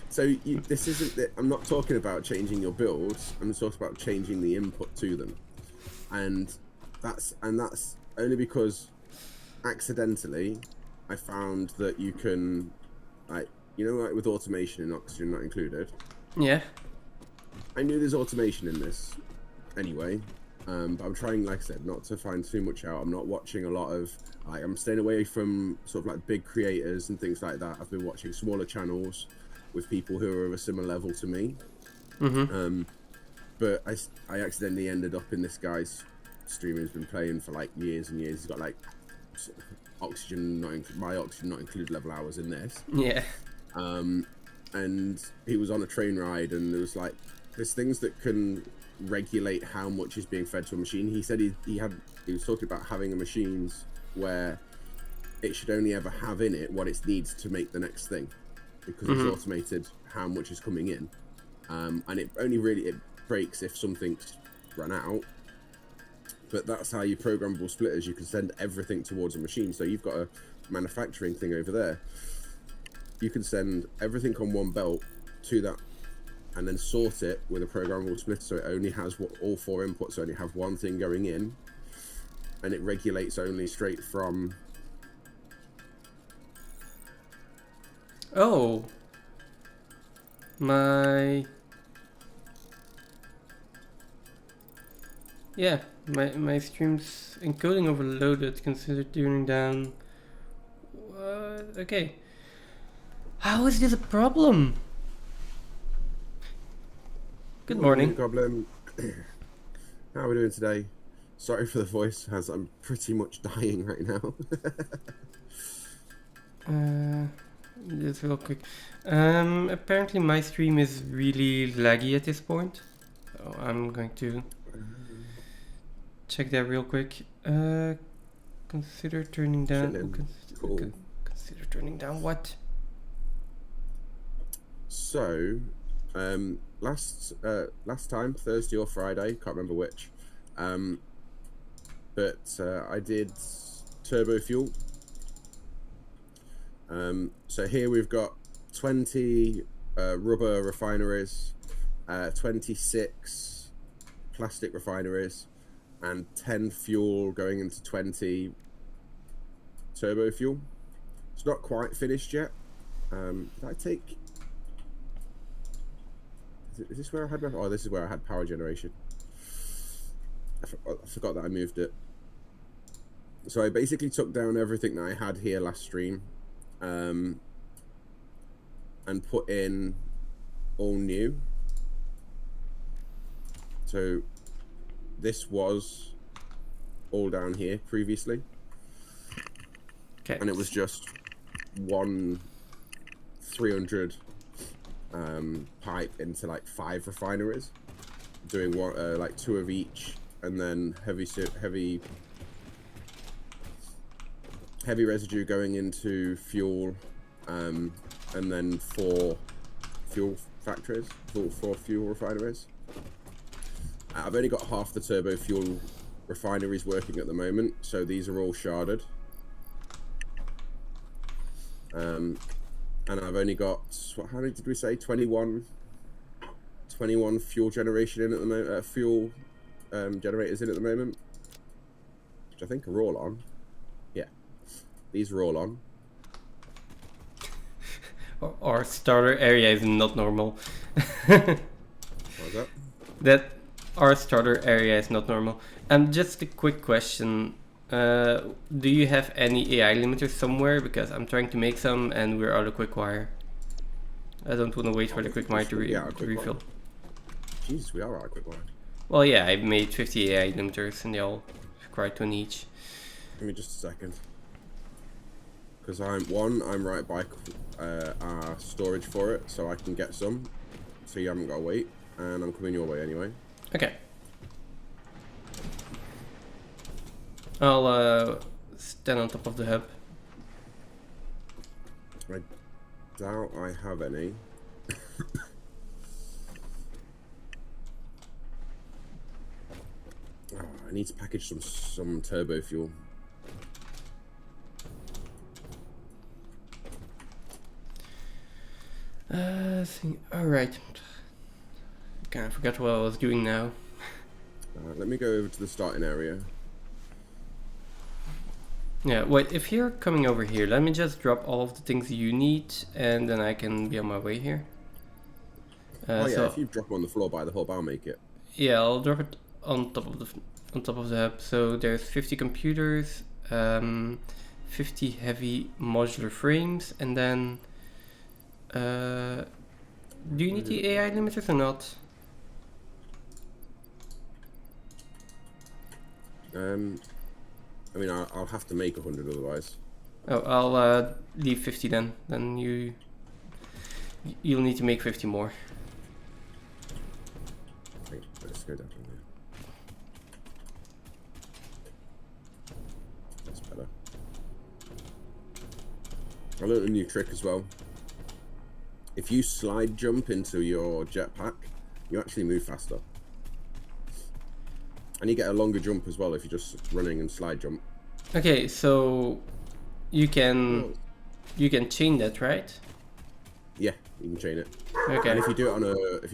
So this isn't... I'm not talking about changing your builds. I'm talking about changing the input to them, and that's only because accidentally I found that you can, like, like with automation and oxygen not included. Yeah. I knew there's automation in this anyway, but I'm trying, like I said, not to find too much out. I'm not watching a lot of... I'm staying away from sort of like big creators and things like that. I've been watching smaller channels with people who are of a similar level to me. Mm-hmm. But I accidentally ended up in this guy's stream who's been playing for like years and years. He's got like oxygen not included level hours in this. Yeah. And he was on a train ride, and there was like there's things that can regulate how much is being fed to a machine. He said he was talking about having a machines where it should only ever have in it what it needs to make the next thing, because it's automated how much is coming in, and it only really breaks if something's run out. But that's how you programmable splitters, you can send everything towards a machine. So you've got a manufacturing thing over there, you can send everything on one belt to that and then sort it with a programmable splitter, so it only has all 4 inputs, only have one thing going in, and it regulates only straight from... Oh. My stream's encoding overloaded. Consider tuning down. Okay. How is this a problem? Good morning. Goblin. How are we doing today? Sorry for the voice, as I'm pretty much dying right now. Just real quick. Apparently my stream is really laggy at this point. So I'm going to check that real quick. Consider turning down. Cool. Consider turning down what? So, last time, Thursday or Friday, can't remember which, but I did turbo fuel. So here we've got 20 rubber refineries, 26 plastic refineries, and 10 fuel going into 20 turbo fuel. It's not quite finished yet. Did I take... Is this where I had my... Oh, this is where I had power generation. I forgot that I moved it. So I basically took down everything that I had here last stream, and put in all new. So this was all down here previously. Okay. And it was just one 300 pipe into like 5 refineries, doing one like 2 of each, and then heavy residue going into fuel, and then 4 fuel factories, 4 fuel refineries. I've only got half the turbo fuel refineries working at the moment, so these are all sharded. And I've only got, how many did we say? 21 fuel generation in at the moment. Fuel generators in at the moment, which I think are all on. Yeah, these are all on. Our starter area is not normal. What was that? That our starter area is not normal. And just a quick question. Do you have any AI limiters somewhere? Because I'm trying to make some and we're out of quick wire. I don't want to wait for the quick wire to refill. Jesus, we are out of quick wire. Well, yeah, I made 50 AI limiters and they all require 20 each. Give me just a second. Because I'm right by our storage for it, so I can get some. So you haven't got to wait. And I'm coming your way anyway. Okay. I'll stand on top of the hub. I doubt I have any. Oh, I need to package some turbo fuel. Alright. Kind of forgot what I was doing now. Let me go over to the starting area. Yeah, wait, if you're coming over here, let me just drop all of the things you need and then I can be on my way here. Oh yeah, so, if you drop them on the floor by the hub, I'll make it. Yeah, I'll drop it on top of the hub. So there's 50 computers, 50 heavy modular frames, and then do you need the AI limiters or not? I mean, I'll have to make 100 otherwise. Oh, I'll leave 50 then. Then you'll need to make 50 more. Okay, let's go down from here. That's better. I learned a new trick as well. If you slide jump into your jetpack, you actually move faster. And you get a longer jump as well if you're just running and slide jump. Okay, so you can chain that, right? Yeah, you can chain it. Okay. And if you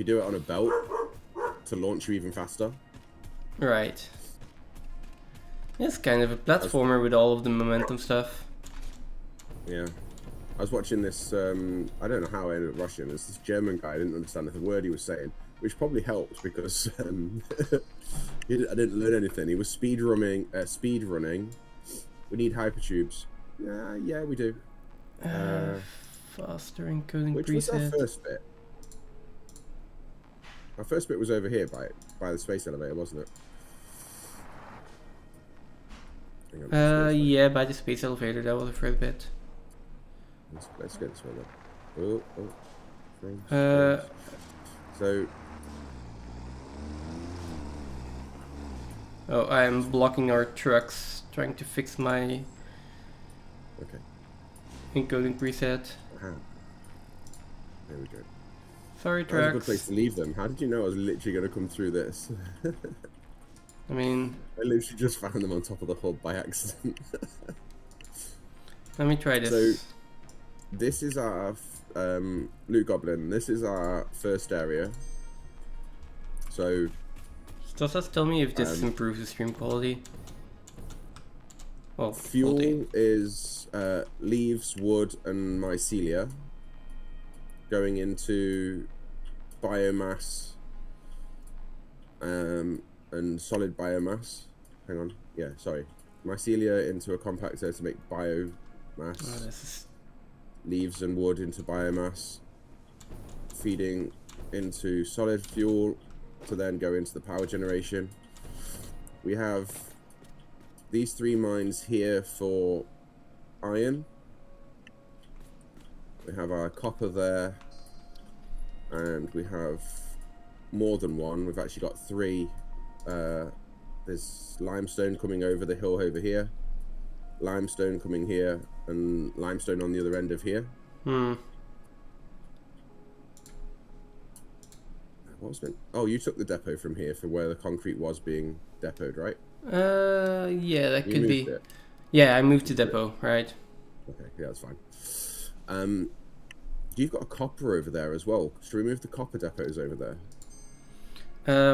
do it on a belt to launch you even faster. Right. It's kind of a platformer with all of the momentum stuff. Yeah. I was watching this, I don't know how I ended up rushing. There's this German guy, I didn't understand the word he was saying, which probably helps because I didn't learn anything. He was speed running. We need hypertubes. Yeah, we do. Faster encoding Which preset. was our first bit? Our first bit was over here by the space elevator, wasn't it? Hang on, yeah, by the space elevator, that was the first bit. Let's get this one up. Frames. So. Oh, I'm blocking our trucks, trying to fix my Okay. encoding preset. There we go. Sorry, That was a good place tracks. to leave them. How did you know I was literally going to come through this? I mean, I literally just found them on top of the hub by accident. let me try So, this. this is our loot goblin. This is our first area. So, Does that tell me if this um, improves the stream quality? Well, fuel is leaves, wood, and mycelia going into biomass and solid biomass. Hang on. Yeah, sorry. Mycelia into a compactor to make biomass. Oh, this is... Leaves and wood into biomass. Feeding into solid fuel to then go into the power generation. We have these 3 mines here for iron. We have our copper there, and we have more than one. We've actually got 3. There's limestone coming over the hill over here, limestone coming here, and limestone on the other end of here. What was it? Oh, you took the depot from here for where the concrete was being depoted, right? Yeah, that You could moved be. it. Yeah, I moved to depot, right? Okay, yeah, that's fine. You've got a copper over there as well. Should we move the copper depots over there?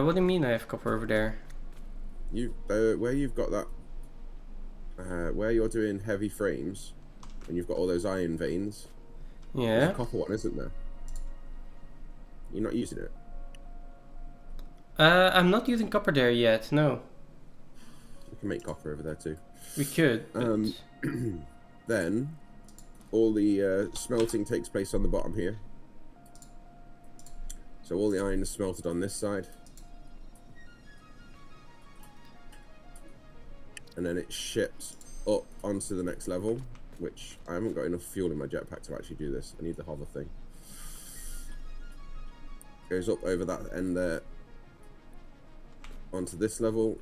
What do you mean I have copper over there? You where you've got that, where you're doing heavy frames, and you've got all those iron veins. There's Yeah. a copper one, isn't there? You're not using it. I'm not using copper there yet, no. You can make copper over there too. We could, but... Then, all the smelting takes place on the bottom here. So all the iron is smelted on this side. And then it's shipped up onto the next level, which I haven't got enough fuel in my jetpack to actually do this. I need the hover thing. Goes up over that end there onto this level.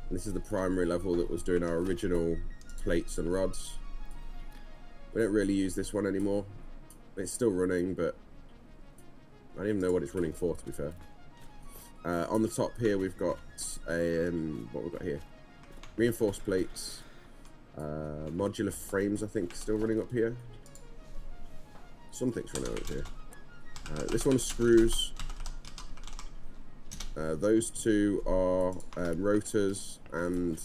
And this is the primary level that was doing our original plates and rods. We don't really use this one anymore. It's still running, but I don't even know what it's running for, to be fair. On the top here, we've got what we've got here: reinforced plates, modular frames. I think still running up here. Something's running up here. This one's screws. Those 2 are rotors and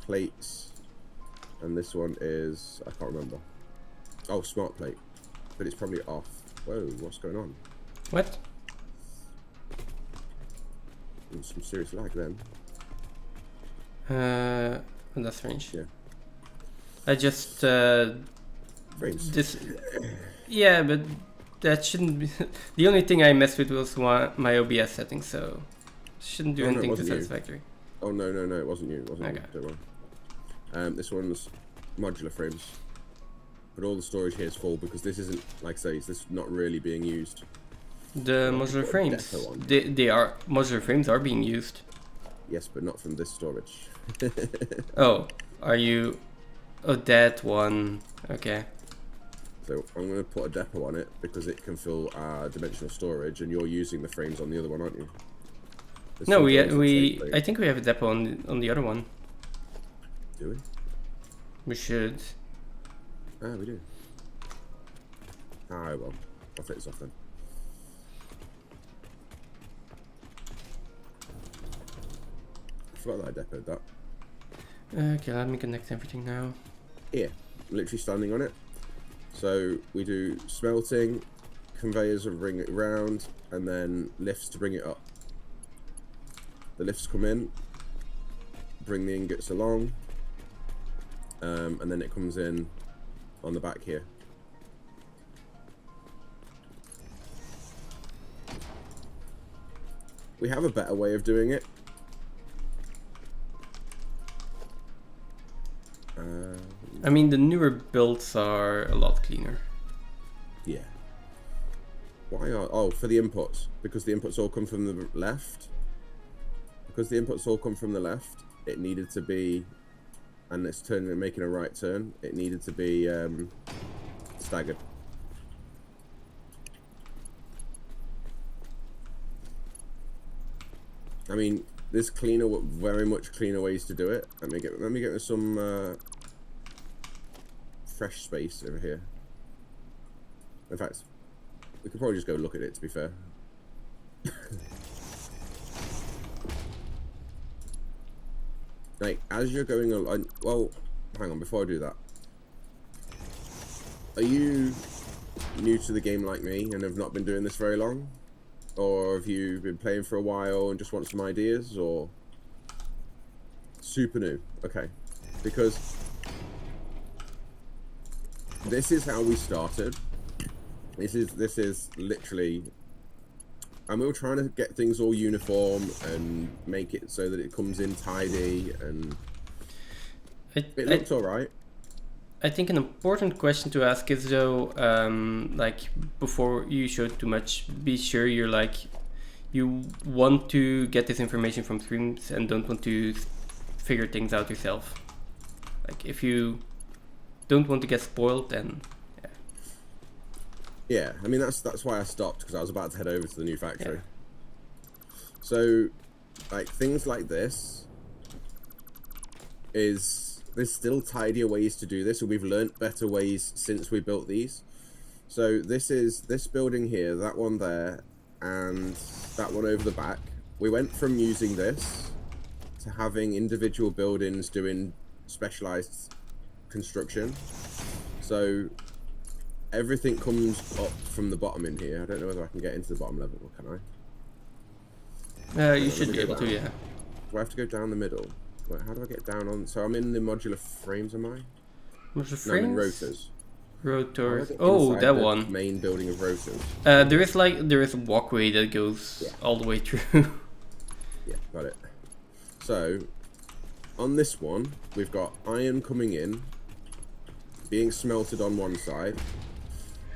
plates, and this one is, I can't remember. Oh, smart plate, but it's probably off. Whoa, what's going on? What? Some serious lag then. That's strange. Yeah. I just, Frames. this... Yeah, but that shouldn't be... The only thing I messed with was my OBS settings, so... Shouldn't do Oh, no, it anything to wasn't you. Satisfactory. Oh no, it wasn't you. It wasn't you. Okay. Don't worry. This one's modular frames, but all the storage here is full because this isn't, like I say, this is not really being used. The modular frames, they are... Modular frames are being used. Yes, but not from this storage. Oh, are you... Oh, that one. Okay. So I'm going to put a depot on it because it can fill our dimensional storage, and you're using the frames on the other one, aren't you? There's No, some we like, I think we have a depot on the other one. do we? We should. Ah, we do. Ah, well, I'll take this off then. I forgot that I depoted that. Okay, let me connect everything now. Here, I'm literally standing on it. So we do smelting, conveyors to bring it round, and then lifts to bring it up. The lifts come in, bring the ingots along, and then it comes in on the back here. We have a better way of doing it. I mean, the newer builds are a lot cleaner. Yeah. Why are... Oh, for the inputs. Because the inputs all come from the left. Because the inputs all come from the left, it needed to be... And it's turning and making a right turn. It needed to be staggered. I mean, there's cleaner, very much cleaner ways to do it. Let me get some fresh space over here. In fact, we could probably just go look at it, to be fair. Like, as you're going along, well, hang on, before I do that. Are you new to the game like me and have not been doing this very long? Or have you been playing for a while and just want some ideas, or super new? Okay, because this is how we started. This is literally, and we were trying to get things all uniform and make it so that it comes in tidy, and it looked all right. I think an important question to ask is though, like before you show too much, be sure you're like, you want to get this information from streams and don't want to figure things out yourself. Like if you don't want to get spoiled, then yeah. Yeah, I mean that's why I stopped, because I was about to head over to the new factory. Yeah. So, like things like this there's still tidier ways to do this, and we've learnt better ways since we built these. So this is this building here, that one there, and that one over the back. We went from using this to having individual buildings doing specialized construction. So everything comes up from the bottom in here. I don't know whether I can get into the bottom level, or can I? You should be able to, yeah. Do I have to go down the middle? Wait, how do I get down on? So I'm in the modular frames, am I? Modular frames? No, I'm in rotors. Rotors. Oh, that one. Main building of rotors. There is a walkway that goes all the way through. Yeah, got it. So on this one, we've got iron coming in, being smelted on one side.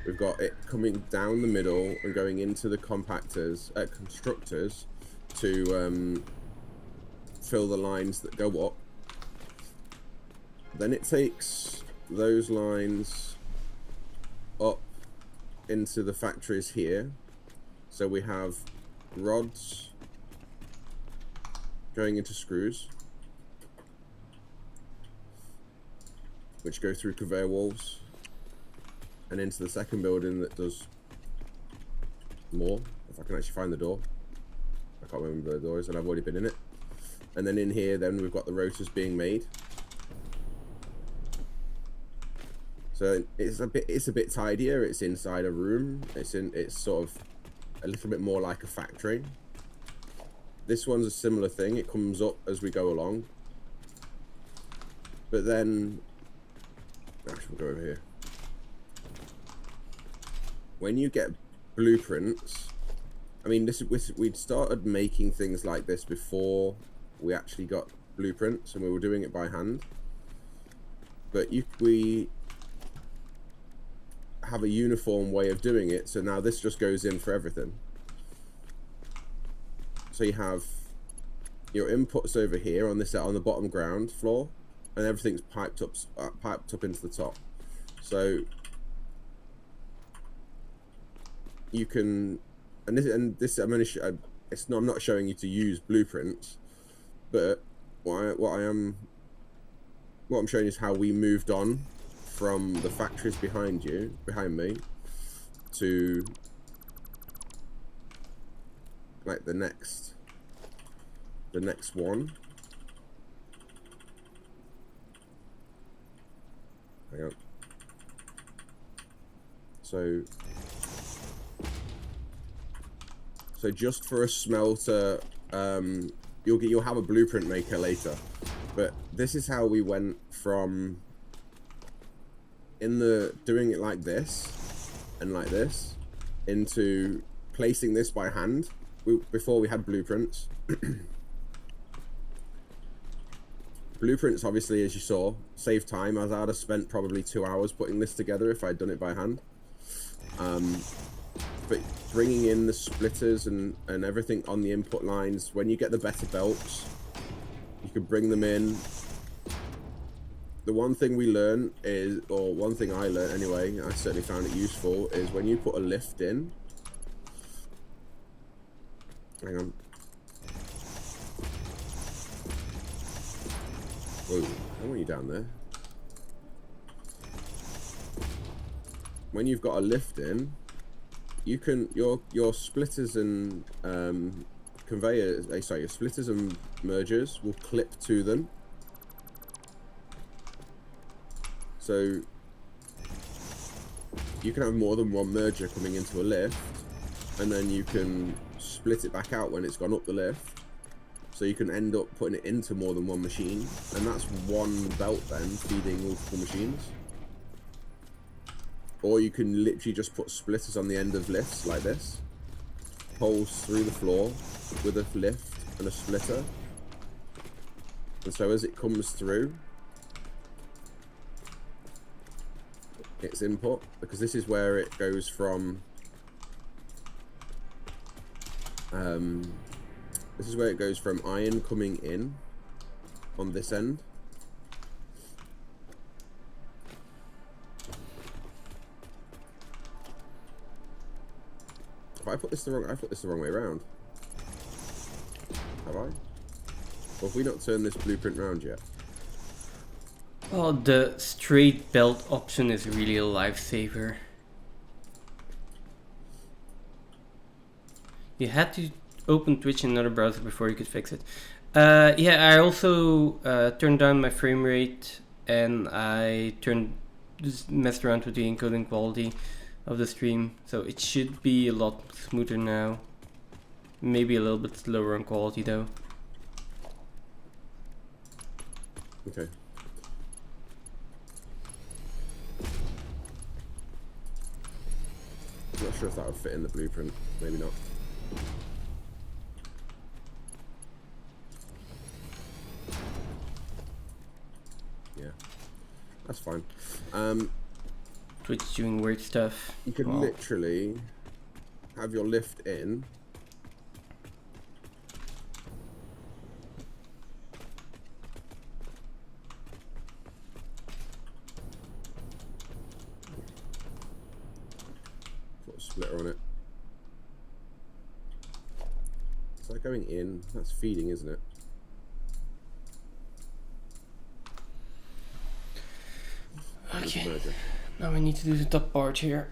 We've got it coming down the middle and going into the constructors to fill the lines that go up. Then it takes those lines up into the factories here. So we have rods going into screws, which go through conveyor walls and into the second building that does more. If I can actually find the door. I can't remember the doors, and I've already been in it. And then in here, then we've got the rotors being made. So it's a bit tidier. It's inside a room. It's sort of a little bit more like a factory. This one's a similar thing. It comes up as we go along. But then, actually, we'll go over here. When you get blueprints, I mean, we'd started making things like this before we actually got blueprints, and we were doing it by hand. But we have a uniform way of doing it, so now this just goes in for everything. So you have your inputs over here on the bottom ground floor, and everything's piped up into the top. So you can, and this I'm going to I'm not showing you to use blueprints, but what I'm showing you is how we moved on from the factories behind me to like the next one. Hang on. So just for a smelter, you'll have a blueprint maker later, but this is how we went from doing it like this and like this into placing this by hand before we had blueprints. Blueprints, obviously, as you saw, save time, as I'd have spent probably 2 hours putting this together if I'd done it by hand. But bringing in the splitters and everything on the input lines, when you get the better belts, you can bring them in. The one thing we learned is, or one thing I learned anyway, I certainly found it useful, is when you put a lift in. Hang on. I want you down there. When you've got a lift in, you can your splitters and conveyors. Sorry, your splitters and mergers will clip to them. So you can have more than one merger coming into a lift, and then you can split it back out when it's gone up the lift. So you can end up putting it into more than one machine, and that's one belt then feeding multiple machines. Or you can literally just put splitters on the end of lifts like this, holes through the floor with a lift and a splitter. And so as it comes through, its input, because this is where it goes from iron coming in on this end. I put this the wrong way around. Have I? Or have we not turned this blueprint round yet? Oh, the straight belt option is really a lifesaver. You had to open Twitch in another browser before you could fix it. Yeah, I also turned down my frame rate, and I just messed around with the encoding quality of the stream, so it should be a lot smoother now. Maybe a little bit slower on quality though. Okay. I'm not sure if that would fit in the blueprint. Maybe not. Yeah, that's fine. Twitch doing weird stuff. You can literally have your lift in. Put a splitter on it. Is that going in? That's feeding, isn't it? Okay. Now we need to do the top part here.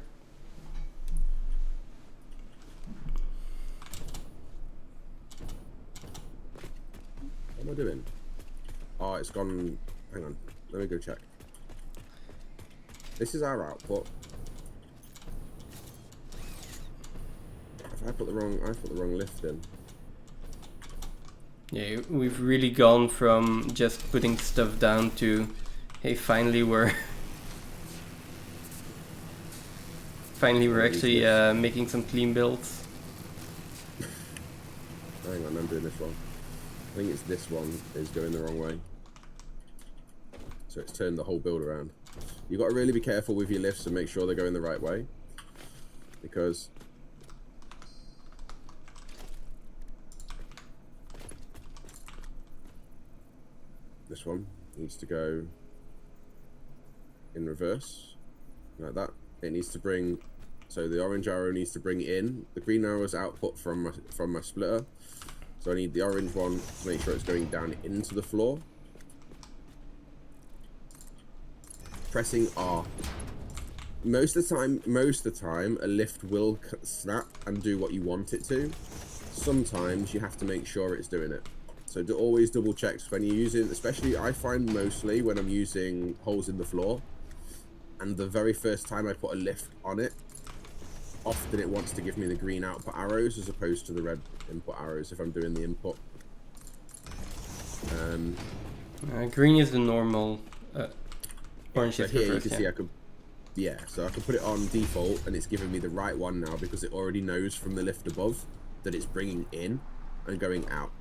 What am I doing? Oh, it's gone. Hang on. Let me go check. This is our output. I put the wrong lift in. Yeah, we've really gone from just putting stuff down to, hey, finally we're actually making some clean builds. Hang on, I'm doing this wrong. I think it's this one is going the wrong way. So it's turned the whole build around. You've got to really be careful with your lifts and make sure they're going the right way. Because this one needs to go in reverse, like that. It needs to bring, so the orange arrow needs to bring in, the green arrow is output from my splitter. So I need the orange one to make sure it's going down into the floor. Pressing R. Most of the time, a lift will snap and do what you want it to. Sometimes you have to make sure it's doing it. So always double check when you're using, especially I find mostly when I'm using holes in the floor, and the very first time I put a lift on it, often it wants to give me the green output arrows as opposed to the red input arrows if I'm doing the input. Green is the normal, orange is here reverse, you can see I could, so I can put it on default and it's giving me the right one now because it already knows from the lift above that it's bringing in and going out.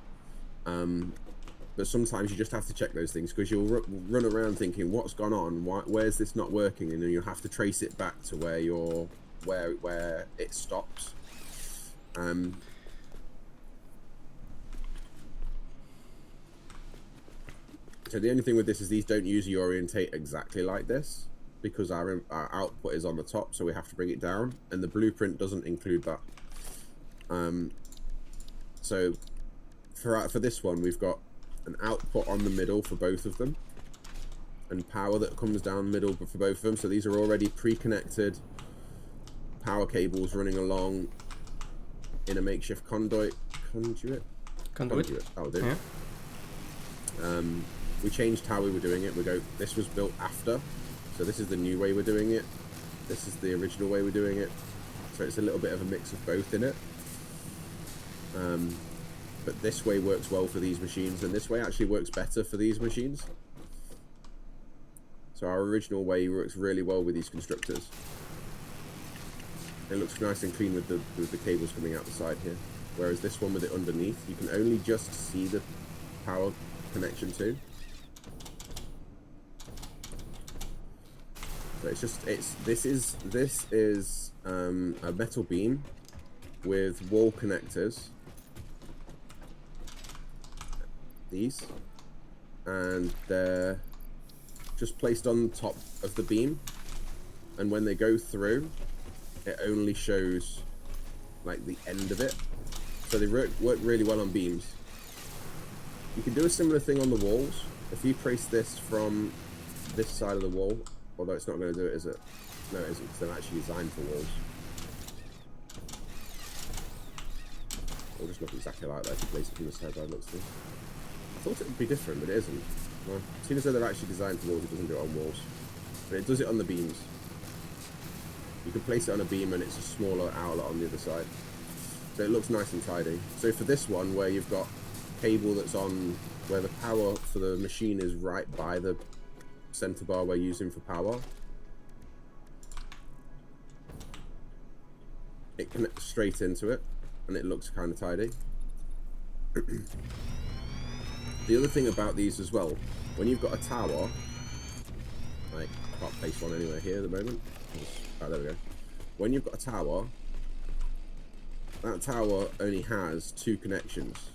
But sometimes you just have to check those things because you'll run around thinking what's gone on, where's this not working, and then you'll have to trace it back to where where it stops. So the only thing with this is these don't usually orientate exactly like this because our output is on the top, so we have to bring it down, and the blueprint doesn't include that. So for this one, we've got an output on the middle for both of them. and power that comes down middle for both of them. So these are already pre-connected power cables running along in a makeshift conduit. That'll do. Yeah. We changed how we were doing it. This was built after, so this is the new way we're doing it. This is the original way we're doing it. So it's a little bit of a mix of both in it. But this way works well for these machines, and this way actually works better for these machines. So our original way works really well with these constructors. It looks nice and clean with the cables coming out the side here. Whereas this one with it underneath, you can only just see the power connection to. So this is a metal beam with wall connectors. These, and they're just placed on the top of the beam, and when they go through, it only shows like the end of it. So they work really well on beams. You can do a similar thing on the walls. If you trace this from this side of the wall, although it's not going to do it, is it? No, it isn't, because they're actually designed for walls. It'll just look exactly like that if you place it from the side by the looks of it. I thought it would be different, but it isn't. Well, as soon as they're actually designed for walls, it doesn't do it on walls. But it does it on the beams. You can place it on a beam and it's a smaller outlet on the other side. So it looks nice and tidy. So for this one, where you've got cable that's on, where the power for the machine is right by the center bar we're using for power, it connects straight into it, and it looks kind of tidy. The other thing about these as well, when you've got a tower, like, I can't place one anywhere here at the moment. Oh, there we go. When you've got a tower, that tower only has 2 connections.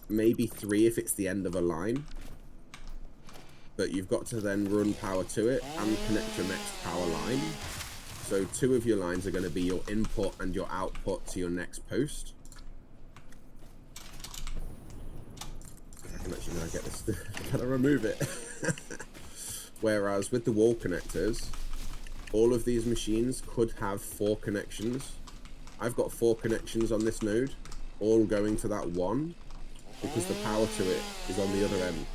Maybe 3 if it's the end of a line. But you've got to then run power to it and connect your next power line. So 2 of your lines are going to be your input and your output to your next post. I can actually now get this. Can I remove it? Whereas with the wall connectors, all of these machines could have 4 connections. I've got 4 connections on this node, all going to that one, because the power to it is on the other end,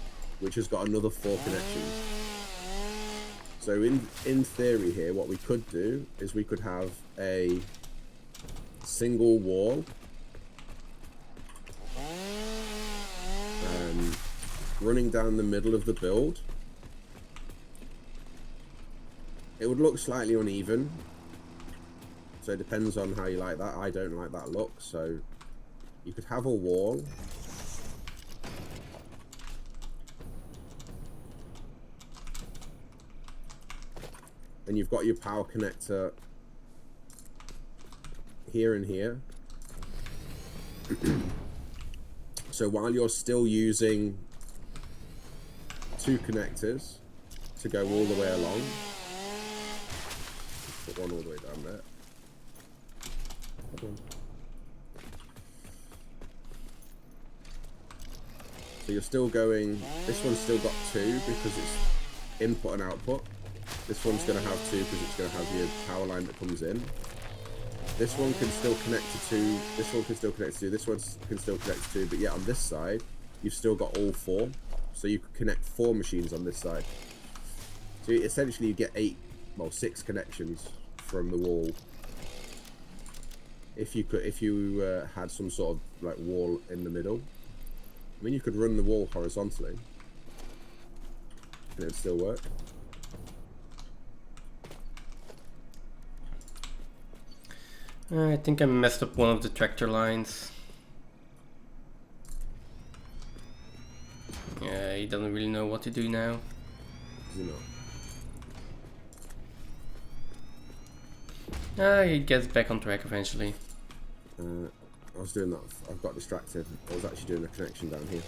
which has got another 4 connections. So in theory here, what we could do is we could have a single wall running down the middle of the build. It would look slightly uneven, so it depends on how you like that. I don't like that look, so you could have a wall and you've got your power connector here and here. So while you're still using 2 connectors to go all the way along, put one all the way down there. So you're still going, this one's still got 2 because it's input and output. This one's going to have 2 because it's going to have your power line that comes in. This one can still connect to 2, this one can still connect to 2, this one can still connect to 2, but yet on this side, you've still got all 4. So you could connect 4 machines on this side. So essentially you get 6 connections from the wall. If you had some sort of like wall in the middle. I mean, you could run the wall horizontally and it would still work. I think I messed up one of the tractor lines. Yeah, he doesn't really know what to do now. Does he not? He gets back on track eventually. I was doing that. I've got distracted. I was actually doing a connection down here.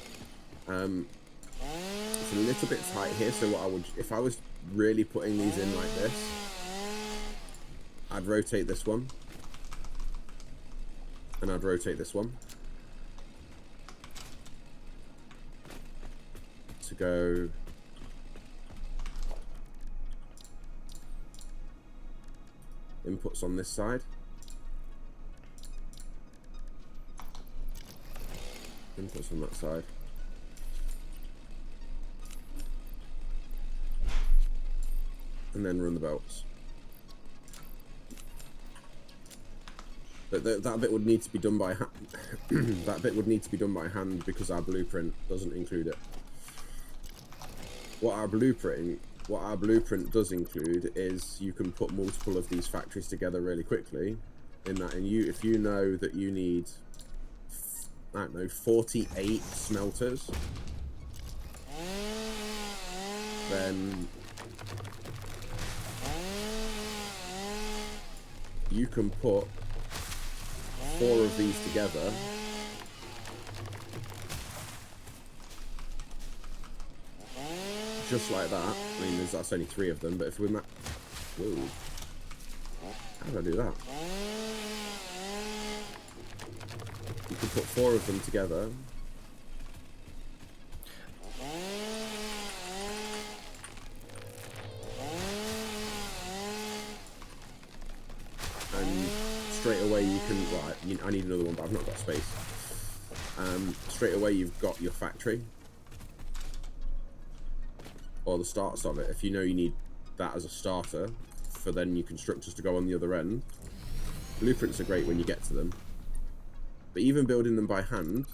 It's a little bit tight here, so what I would, if I was really putting these in like this, I'd rotate this one. And I'd rotate this one. To go inputs on this side. Inputs on that side. And then run the belts. But that bit would need to be done by hand. That bit would need to be done by hand because our blueprint doesn't include it. What our blueprint does include is you can put multiple of these factories together really quickly. If you know that you need, I don't know, 48 smelters, then you can put 4 of these together just like that. I mean, that's only 3 of them, but if we whoa, how did I do that? You can put 4 of them together. And straight away you can, I need another one, but I've not got space. Straight away you've got your factory. Or the starts of it. If you know you need that as a starter for then your constructors to go on the other end. Blueprints are great when you get to them. But even building them by hand,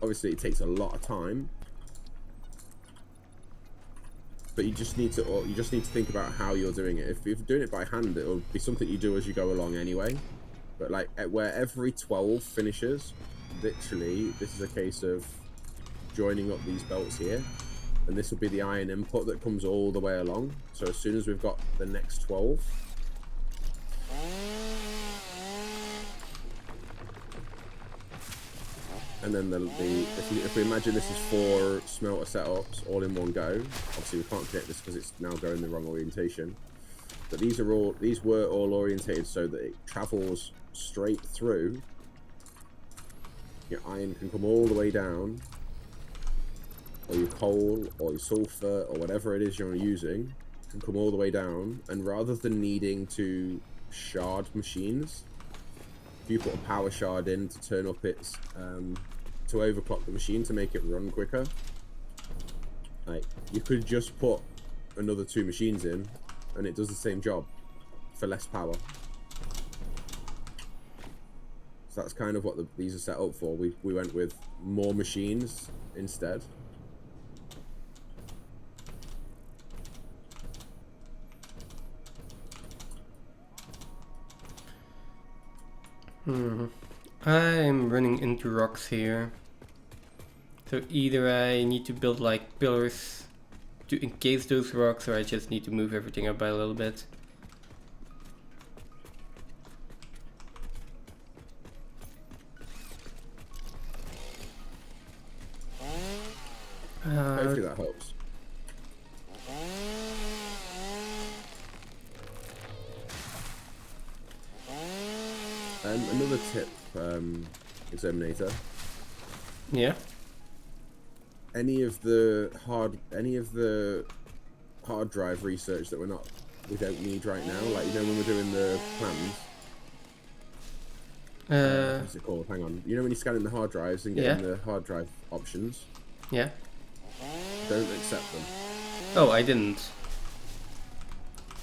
obviously it takes a lot of time. But you just need to think about how you're doing it. If you're doing it by hand, it'll be something you do as you go along anyway. But like where every 12 finishes, literally, this is a case of joining up these belts here. And this will be the iron input that comes all the way along. So as soon as we've got the next 12, and then if we imagine this is 4 smelter setups all in one go, obviously we can't connect this because it's now going the wrong orientation. But these were all orientated so that it travels straight through. Your iron can come all the way down, or your coal, or your sulfur, or whatever it is you're using, can come all the way down. And rather than needing to shard machines, if you put a power shard in to turn up its, to overclock the machine to make it run quicker, like, you could just put another 2 machines in, and it does the same job for less power. So that's kind of what these are set up for. We went with more machines instead. I'm running into rocks here. So either I need to build like pillars to encase those rocks, or I just need to move everything up by a little bit. Hopefully that helps. Another tip, Examinator. Yeah. Any of the hard drive research that we don't need right now, like, you know, when we're doing the plans. What's it called? Hang on. You know when you're scanning the hard drives and getting the hard drive options? Yeah. Don't accept them. Oh, I didn't.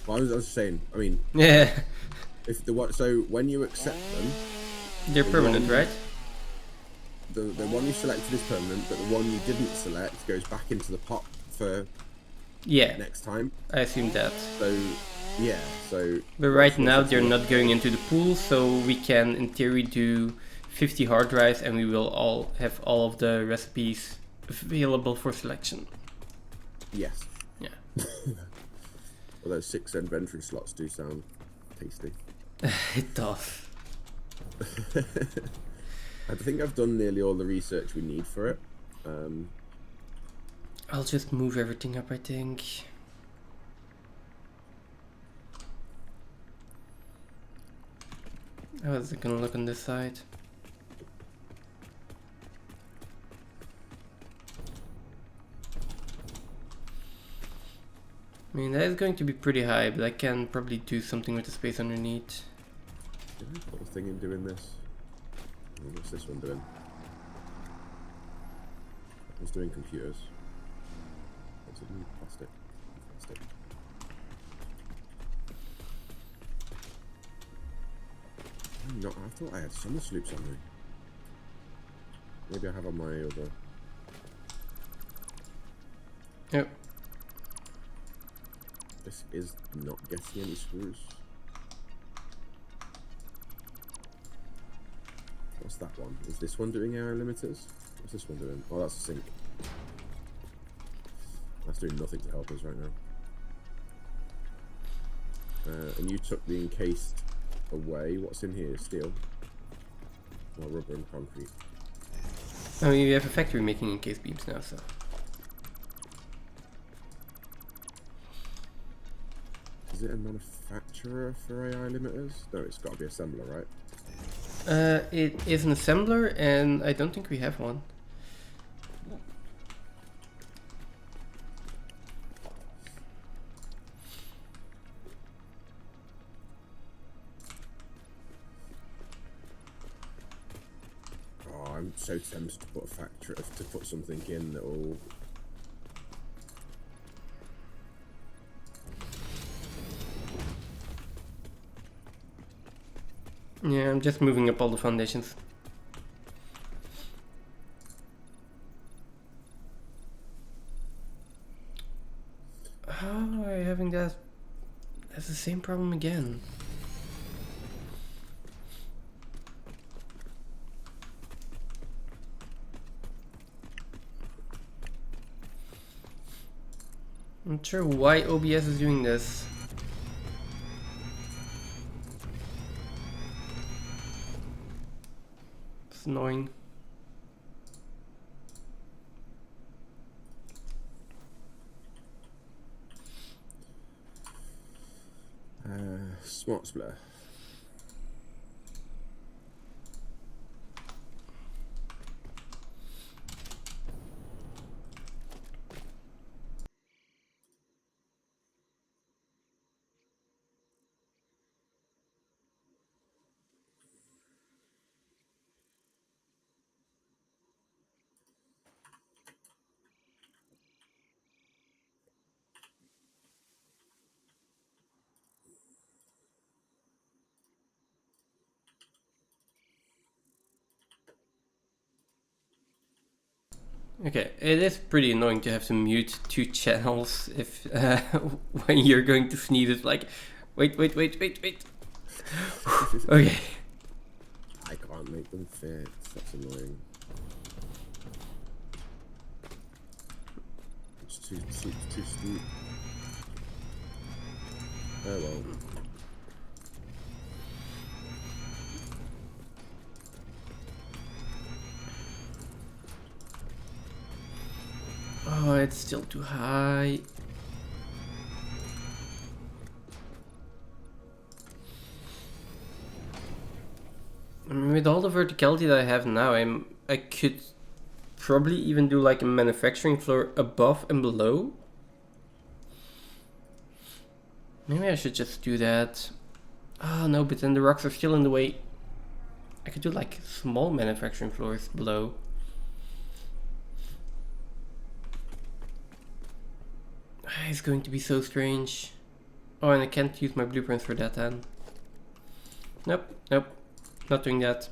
Well, I was just saying. I mean. Yeah. So when you accept them, they're permanent, right? The one you selected is permanent, but the one you didn't select goes back into the pot for next time. I assume that. So yeah, so. But right now they're not going into the pool, so we can, in theory, do 50 hard drives, and we will all have all of the recipes available for selection. Yes. Yeah. Although 6 inventory slots do sound tasty. It does. I think I've done nearly all the research we need for it. I'll just move everything up, I think. How is it gonna look on this side? I mean, that is going to be pretty high, but I can probably do something with the space underneath. Did I put a thing in doing this? What's this one doing? It's doing computers. What's it doing? Plastic. Plastic. No, I thought I had summer sloops on me. Maybe I have on my other. Yep. This is not getting any screws. What's that one? Is this one doing air limiters? What's this one doing? Oh, that's a sink. That's doing nothing to help us right now. And you took the encased away. What's in here? Steel? Or rubber and concrete? I mean, we have a factory making encased beams now, so. Is it a manufacturer for AI limiters? No, it's got to be assembler, right? It is an assembler, and I don't think we have one. Oh, I'm so tempted to put a factory, to put something in that will. Yeah, I'm just moving up all the foundations. How am I having that? That's the same problem again. I'm not sure why OBS is doing this. It's annoying. Smart splitter. Okay, it is pretty annoying to have to mute two channels if when you're going to sneeze. It's like, wait. Okay. I can't make them fit. That's annoying. It's too steep. Oh well. Oh, it's still too high. I mean, with all the verticality that I have now, I could probably even do like a manufacturing floor above and below. Maybe I should just do that. Oh no, but then the rocks are still in the way. I could do like small manufacturing floors below. It's going to be so strange. Oh, and I can't use my blueprints for that then. Nope, not doing that.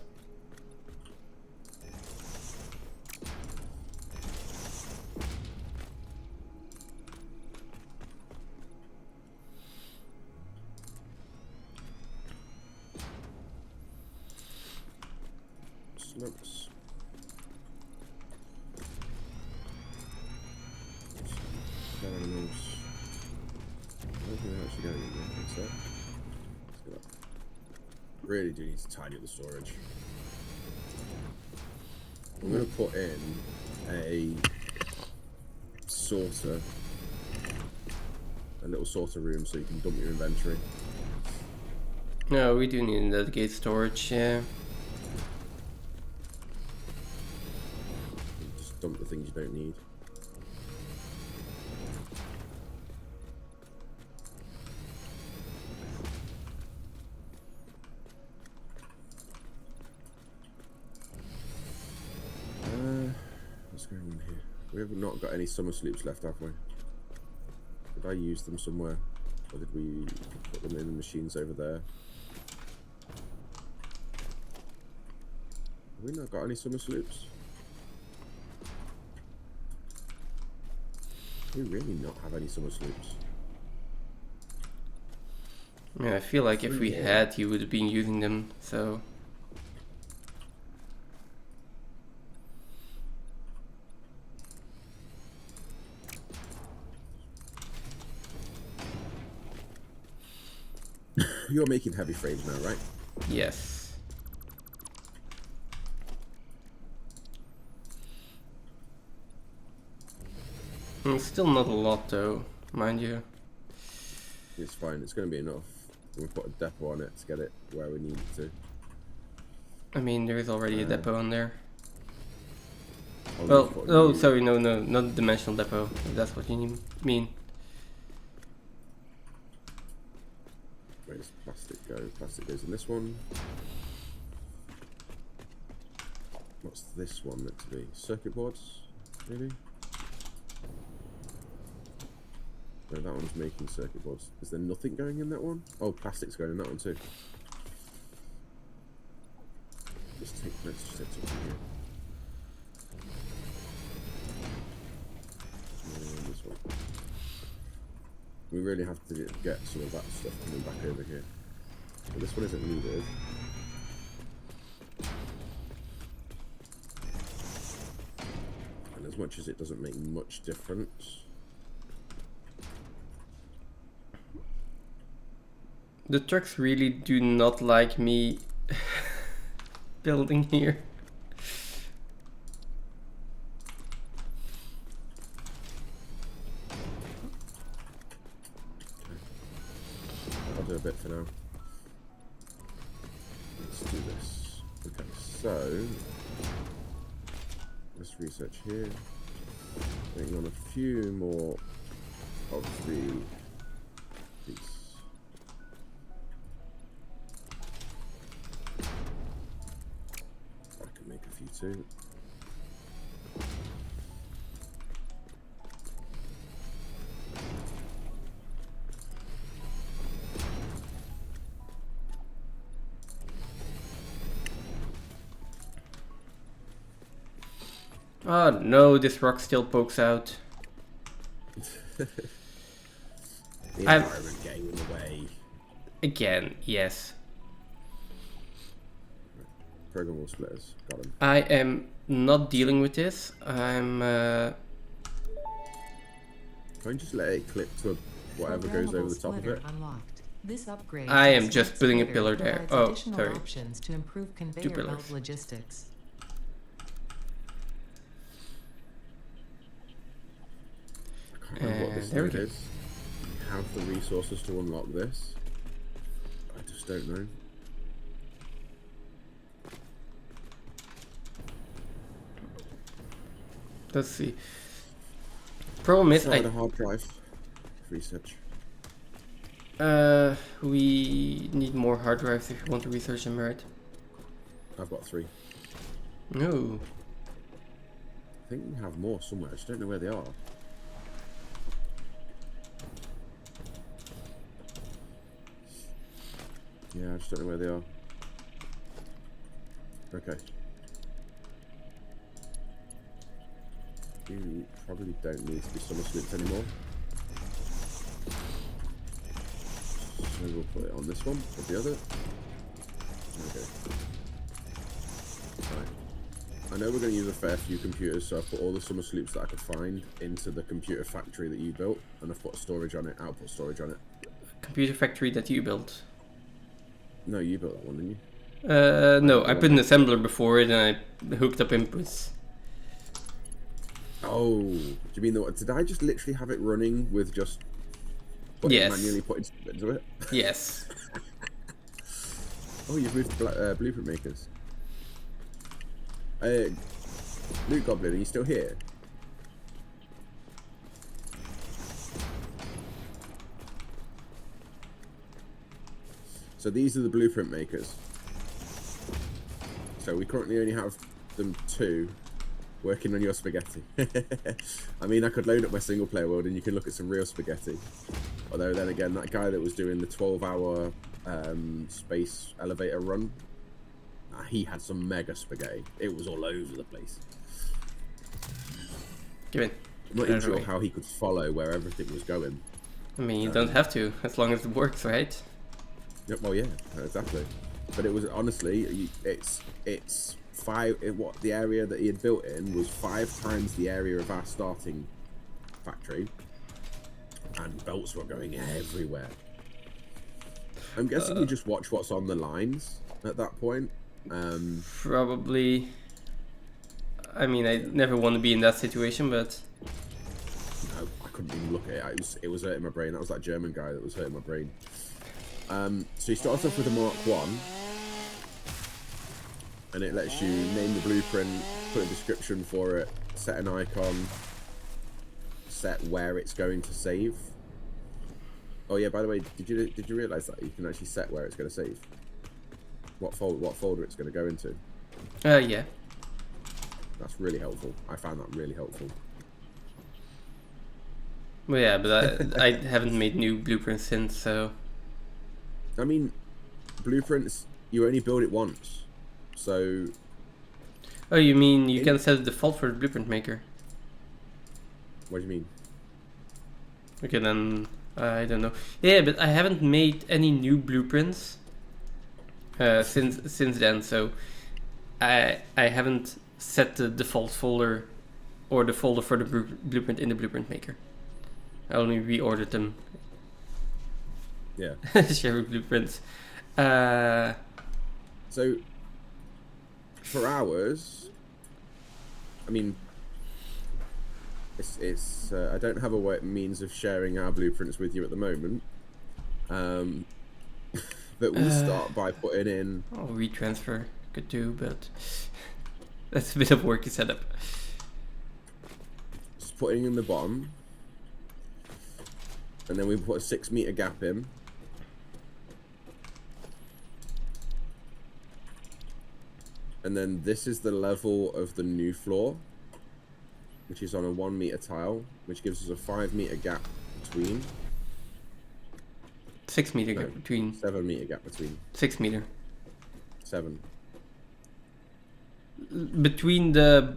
Slopes. Animals. I don't think they're actually going in there. What's that? Let's go up. Really do need to tidy up the storage. I'm going to put in a sorter, a little sorter room so you can dump your inventory. No, we do need a dedicated storage, yeah. Just dump the things you don't need. We have not got any summer sloops left, have we? Did I use them somewhere? Or did we put them in the machines over there? Have we not got any summer sloops? We really not have any summer sloops. I mean, I feel like if we had, he would have been using them, so... You're making heavy frames now, right? Yes. Still not a lot though, mind you. It's fine, it's going to be enough. We'll put a depot on it to get it where we need it to. I mean, there is already a depot on there. I'll Well, oh, sorry, no, not a dimensional depot, if that's what you mean. Where does plastic go? Plastic goes in this one. What's this one meant to be? Circuit boards, maybe? No, that one's making circuit boards. Is there nothing going in that one? Oh, plastic's going in that one too. Let's just set something here. And this one. We really have to get some of that stuff coming back over here. But this one isn't needed. And as much as it doesn't make much difference. The trucks really do not like me building here. I'll do a bit for now. Let's do this. Okay, so let's research here. Waiting on a few more of these. I can make a few too. Oh no, this rock still pokes out. The environment getting in the way. Again, yes. Programmable splitters, got them. I am not dealing with this. I'm Can't you just let it clip to whatever goes over the top of it? Unlocked. This upgrade I am just putting a pillar there. Oh, sorry. Options to improve conveyor belt logistics. I can't remember what this there we thing go. is. We have the resources to unlock this. I just don't know. Let's see. Problem is, Start a hard drive. Research. we need more hard drives if you want to research them, right? I've got 3. No. I think we have more somewhere. I just don't know where they are. Yeah, I just don't know where they are. Okay. You probably don't need to be summer sloops anymore. So we'll put it on this one, or the other. Okay. Right. I know we're going to use a fair few computers, so I've put all the summer sloops that I could find into the computer factory that you built, and I've put storage on it, output storage on it. Computer factory that you built. No, you built that one, didn't you? No, I put an assembler before it and I hooked up inputs. Oh, do you mean did I just literally have it running with just manually putting stuff into it? Yes. Oh, you've moved to blueprint makers. Loot Goblin, are you still here? So these are the blueprint makers. So we currently only have them 2. Working on your spaghetti. I mean, I could load up my single player world and you can look at some real spaghetti. Although then again, that guy that was doing the 12-hour space elevator run, he had some mega spaghetti. It was all over the place. Give it. I'm not even sure how he could follow where everything was going. I mean, you don't have to, as long as it works, right? Yeah, well, yeah, exactly. But it was honestly, it's what the area that he had built in was 5 times the area of our starting factory, and belts were going everywhere. I'm guessing you just watch what's on the lines at that point. Probably. I mean, I never want to be in that situation, but no, I couldn't even look at it. It was hurting my brain. That was that German guy that was hurting my brain. So you start off with a Mark 1. And it lets you name the blueprint, put a description for it, set an icon, set where it's going to save. Oh yeah, by the way, did you realise that you can actually set where it's going to save? What folder it's going to go into? yeah. That's really helpful. I found that really helpful. Well, yeah, but I haven't made new blueprints since, so. I mean, blueprints, you only build it once. So. Oh, you mean you can set a default for the blueprint maker? What do you mean? Okay, then I don't know. Yeah, but I haven't made any new blueprints since then, so I haven't set the default folder or the folder for the blueprint in the blueprint maker. I only reordered them. Yeah. Share blueprints. So. For ours, I mean, it's I don't have a means of sharing our blueprints with you at the moment, but we start by putting in. Oh, retransfer could do, but that's a bit of work to set up. Just putting in the bottom, and then we put a 6-meter gap in. And then this is the level of the new floor, which is on a 1-meter tile, which gives us a 5-meter gap between. 6-meter gap between. 7-meter gap between. 6 meter. 7. Between the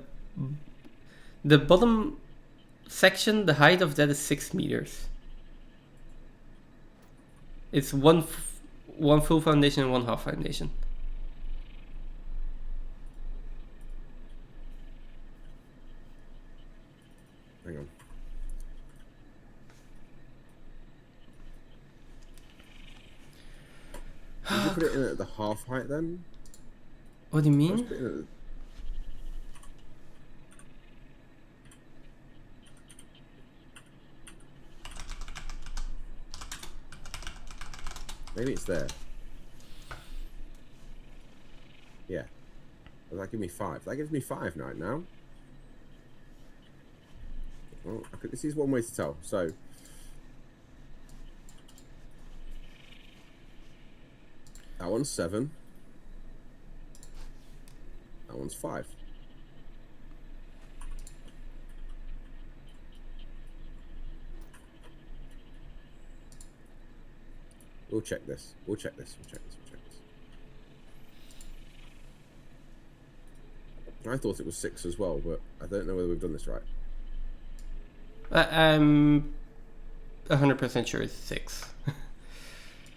bottom section, the height of that is 6 meters. It's one full foundation and 1 half foundation. Hang on. Did you put it in at the half height then? What do you mean? Maybe it's there. Yeah. Does that give me 5? That gives me 5 right now. Well, this is one way to tell. So, that one's 7. That one's 5. We'll check this. We'll check this. We'll check this. We'll check this. I thought it was 6 as well, but I don't know whether we've done this right. I'm 100% sure it's 6.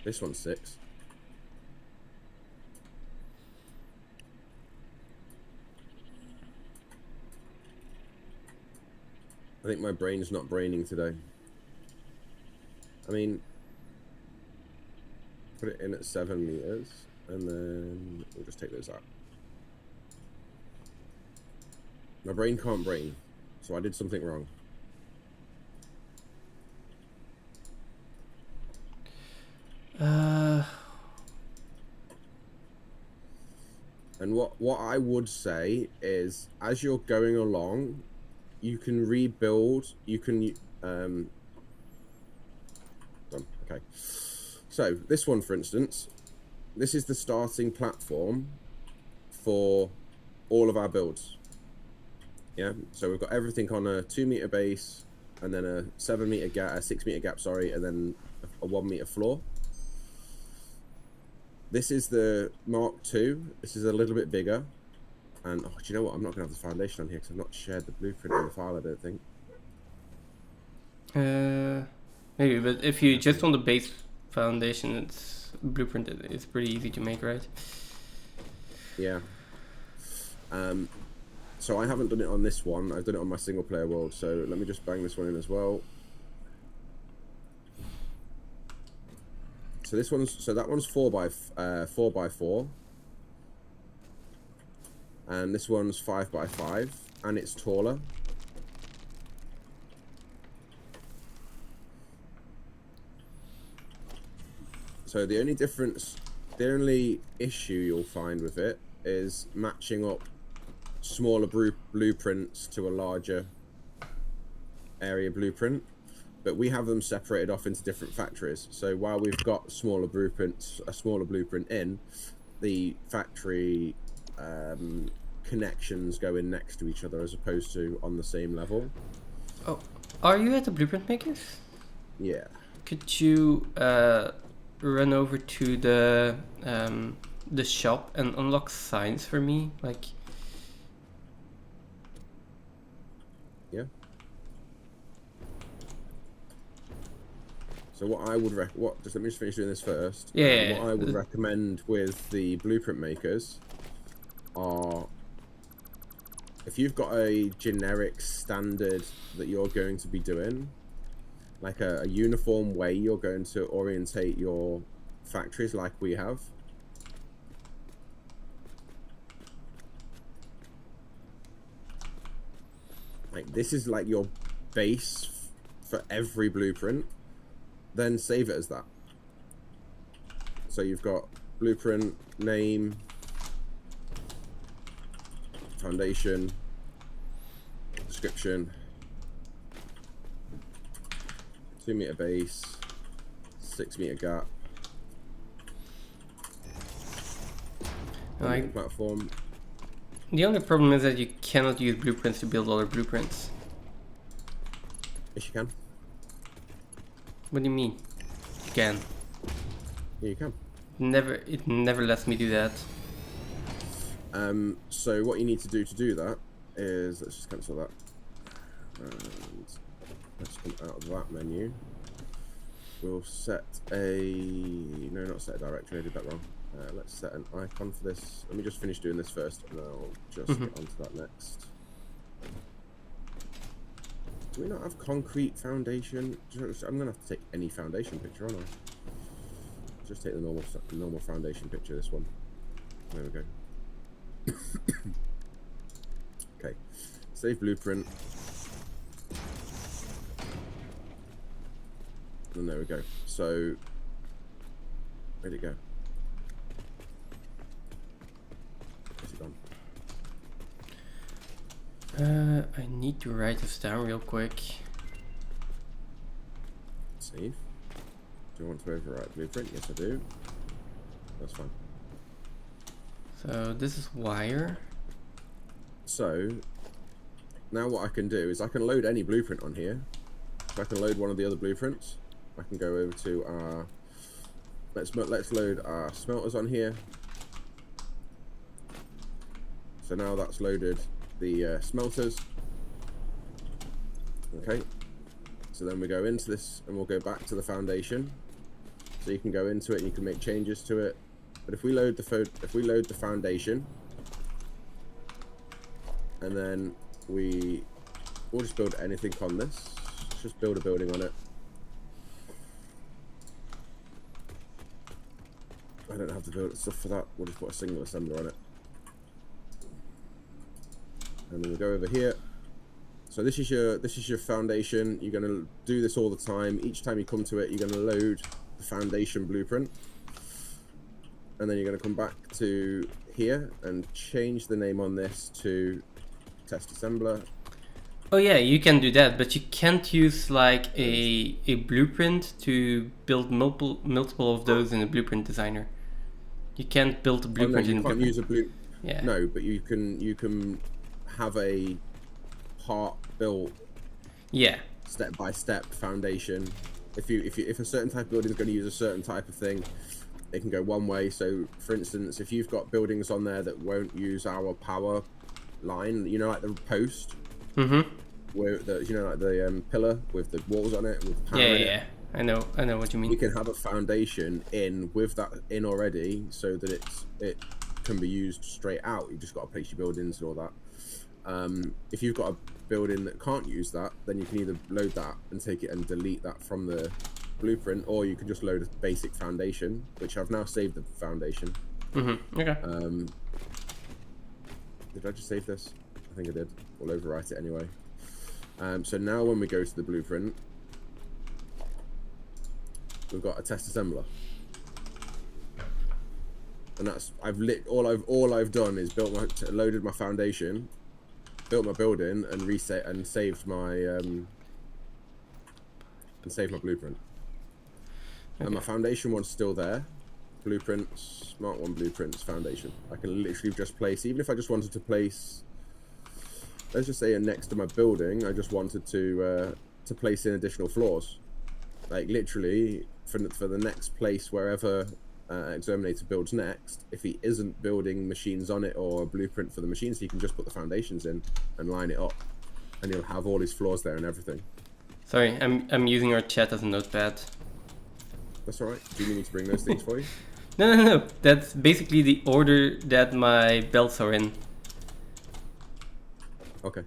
This one's 6. I think my brain's not braining today. I mean, put it in at 7 meters, and then we'll just take those out. My brain can't brain, so I did something wrong. And what I would say is, as you're going along, you can rebuild. You can done. Okay. So this one, for instance, this is the starting platform for all of our builds. Yeah, so we've got everything on a 2 meter base, and then a 7 meter gap, a 6 meter gap, sorry, and then a 1 meter floor. This is the Mark II. This is a little bit bigger. And do you know what? I'm not going to have the foundation on here because I've not shared the blueprint in the file, I don't think. Maybe, but if you just on the base foundation, it's blueprint. It's pretty easy to make, right? Yeah. So I haven't done it on this one. I've done it on my single player world. So let me just bang this one in as well. So this one's that one's 4x4, and this one's 5x5, and it's taller. So the only issue you'll find with it is matching up smaller blueprints to a larger area blueprint. But we have them separated off into different factories. So while we've got a smaller blueprint in, the factory connections go in next to each other as opposed to on the same level. Oh, are you at the blueprint makers? Yeah. Could you run over to the shop and unlock signs for me? Like. Yeah. So what I would just let me just finish doing this first. Yeah. What I would recommend with the blueprint makers are, if you've got a generic standard that you're going to be doing, like a uniform way you're going to orientate your factories like we have. Like this is like your base for every blueprint. Then save it as that. So you've got blueprint, name, foundation, description, 2 meter base, 6 meter gap, platform. The only problem is that you cannot use blueprints to build other blueprints. Yes, you can. What do you mean? You can. Yeah, you can. It never lets me do that. So what you need to do that is, let's just cancel that. And let's come out of that menu. We'll set not set a directory, I did that wrong. Let's set an icon for this. Let me just finish doing this first and I'll just get onto that next. Do we not have concrete foundation? I'm gonna have to take any foundation picture, aren't I? Just take the normal foundation picture, this one. There we go. Okay, save blueprint. And there we go. So, where'd it go? Where's it gone? I need to write this down real quick. Save. Do I want to overwrite blueprint? Yes, I do. That's fine. So this is wire. So now what I can do is I can load any blueprint on here. So I can load one of the other blueprints. I can go over to our let's load our smelters on here. So now that's loaded the smelters. Okay. So then we go into this and we'll go back to the foundation. So you can go into it and you can make changes to it. But if we load the foundation, and then we'll just build anything on this. Let's just build a building on it. I don't have to build stuff for that. We'll just put a single assembler on it. And then we'll go over here. So this is your foundation. You're going to do this all the time. Each time you come to it, you're going to load the foundation blueprint. And then you're going to come back to here and change the name on this to test assembler. Oh yeah, you can do that, but you can't use like a blueprint to build multiple of those in a blueprint designer. You can't build a blueprint in a blueprint. You can't use a Yeah. No, but you can have a part built, Yeah. step by step foundation. If a certain type of building is going to use a certain type of thing, it can go one way. So, for instance, if you've got buildings on there that won't use our power line, you know, like the post, where the like the pillar with the walls on it, with the power in it. Yeah. I know what you mean. We can have a foundation in with that in already, so that it can be used straight out. You've just got to place your buildings and all that. If you've got a building that can't use that, then you can either load that and take it and delete that from the blueprint, or you can just load a basic foundation, which I've now saved the foundation. Okay. Did I just save this? I think I did. We'll overwrite it anyway. So now when we go to the blueprint, we've got a test assembler, and that's all I've done is loaded my foundation, built my building, and reset and saved my blueprint. Okay. And my foundation one's still there. Blueprints, Smart 1 blueprints, foundation. I can literally just place, even if I just wanted to place, let's just say next to my building, I just wanted to place in additional floors. Like literally for the next place wherever Exterminator builds next, if he isn't building machines on it or a blueprint for the machines, he can just put the foundations in and line it up, and he'll have all his floors there and everything. Sorry, I'm using our chat as a notepad. That's alright. Do you need me to bring those things for you? No. That's basically the order that my belts are in. Okay.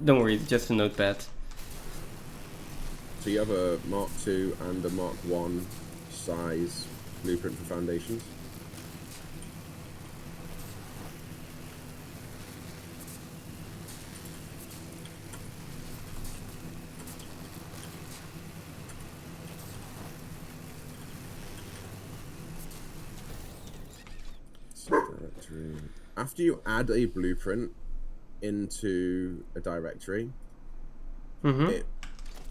Don't worry, it's just a notepad. So you have a Mark II and a Mark I size blueprint for foundations. After you add a blueprint into a directory, it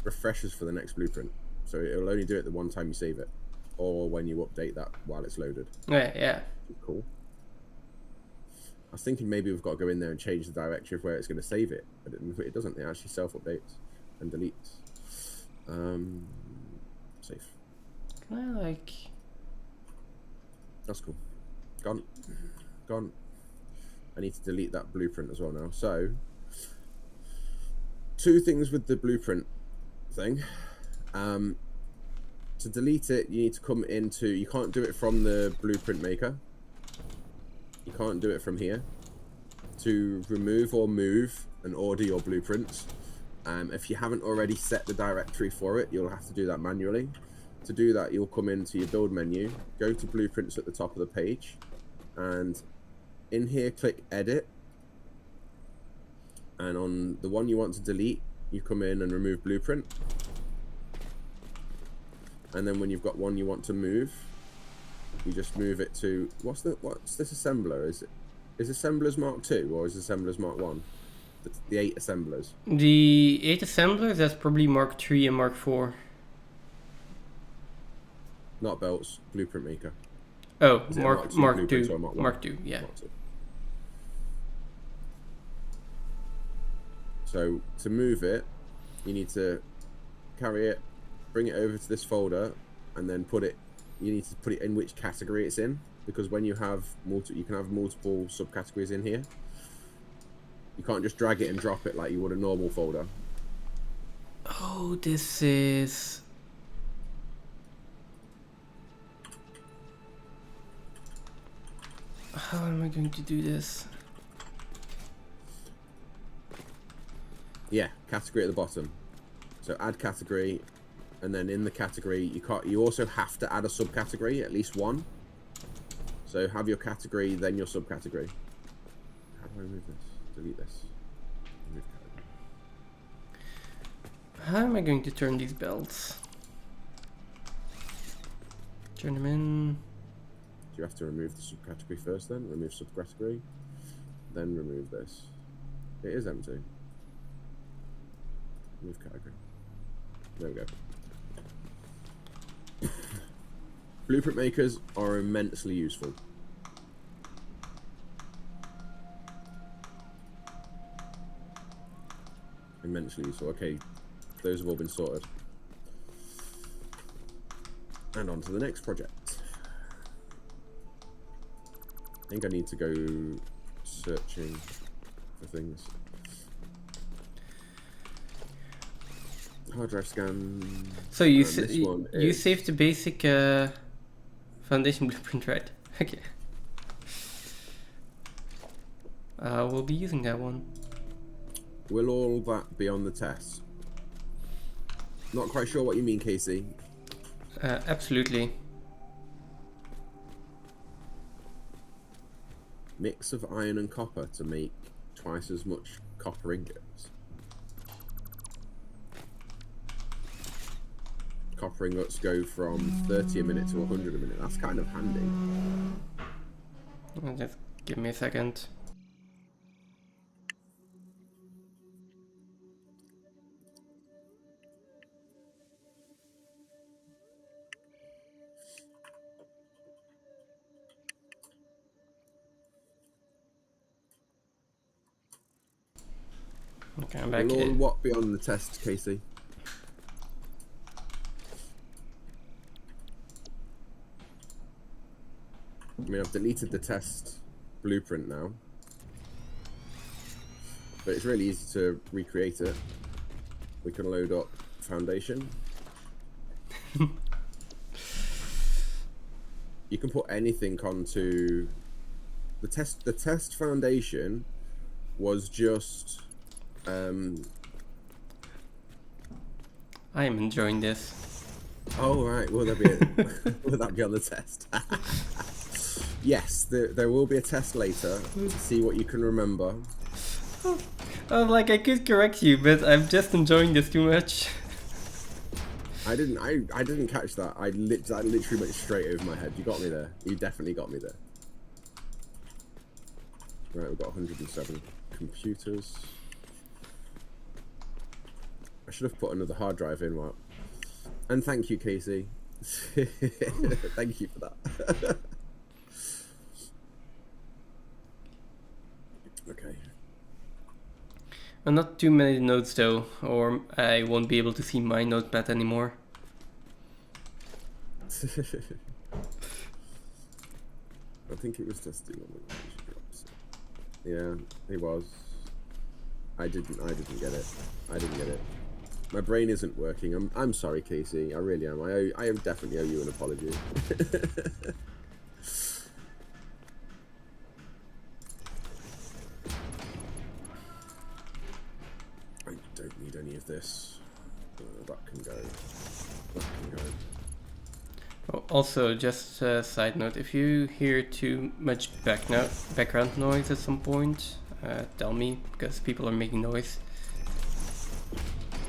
refreshes for the next blueprint. So it'll only do it the one time you save it, or when you update that while it's loaded. Yeah. Cool. I was thinking maybe we've got to go in there and change the directory of where it's going to save it, but it doesn't. It actually self-updates and deletes. Safe. Can I That's cool. Gone. I need to delete that blueprint as well now. So, two things with the blueprint thing. To delete it, you need to come into. You can't do it from the blueprint maker. You can't do it from here. To remove or move and order your blueprints, if you haven't already set the directory for it, you'll have to do that manually. To do that, you'll come into your build menu, go to blueprints at the top of the page, and in here click edit, and on the one you want to delete, you come in and remove blueprint, and then when you've got one you want to move, you just move it to what's this assembler? Is assemblers Mark II or is assemblers Mark 1? The 8 assemblers. The 8 assemblers, that's probably Mark 3 and Mark 4. Not belts, blueprint maker. Oh, Mark 2. Mark 2, yeah. Mark 2. So to move it, you need to carry it, bring it over to this folder, and then you need to put it in which category it's in, because when you have you can have multiple subcategories in here. You can't just drag it and drop it like you would a normal folder. Oh, this is... How am I going to do this? Yeah, category at the bottom. So add category, and then in the category you also have to add a subcategory, at least one. So have your category, then your subcategory. How do I remove this? Delete this. Remove category. How am I going to turn these belts? Turn them in. Do you have to remove the subcategory first then? Remove subcategory, then remove this. It is empty. Remove category. There we go. Blueprint makers are immensely useful. immensely useful. Okay, those have all been sorted. And on to the next project. I think I need to go searching for things. Hard drive scan. So you you saved the basic foundation blueprint, right? Okay. We'll be using that one. Will all that be on the test? Not quite sure what you mean, Casey. Absolutely. Mix of iron and copper to make twice as much copper ingots. Copper ingots go from 30 a minute to 100 a minute. That's kind of handy. Just give me a second. Okay, I'm back. Will all what be on the test, Casey? I mean, I've deleted the test blueprint now, but it's really easy to recreate it. We can load up foundation. You can put anything onto the test. The test foundation was just. I am enjoying this. Oh right, will there be? Will that be on the test? Yes, there will be a test later to see what you can remember. Like I could correct you, but I'm just enjoying this too much. I didn't catch that. I literally went straight over my head. You got me there. You definitely got me there. Right, we've got 107 computers. I should have put another hard drive in, Mark. And thank you, Casey. Thank you for that. Okay. And not too many nodes though, or I won't be able to see my notepad anymore. I think it was testing on the drops. Yeah, it was. I didn't get it. I didn't get it. My brain isn't working. I'm sorry, Casey. I really am. I definitely owe you an apology. I don't need any of this. That can go. That can go. Oh, also, just a side note, if you hear too much background noise at some point, tell me, because people are making noise.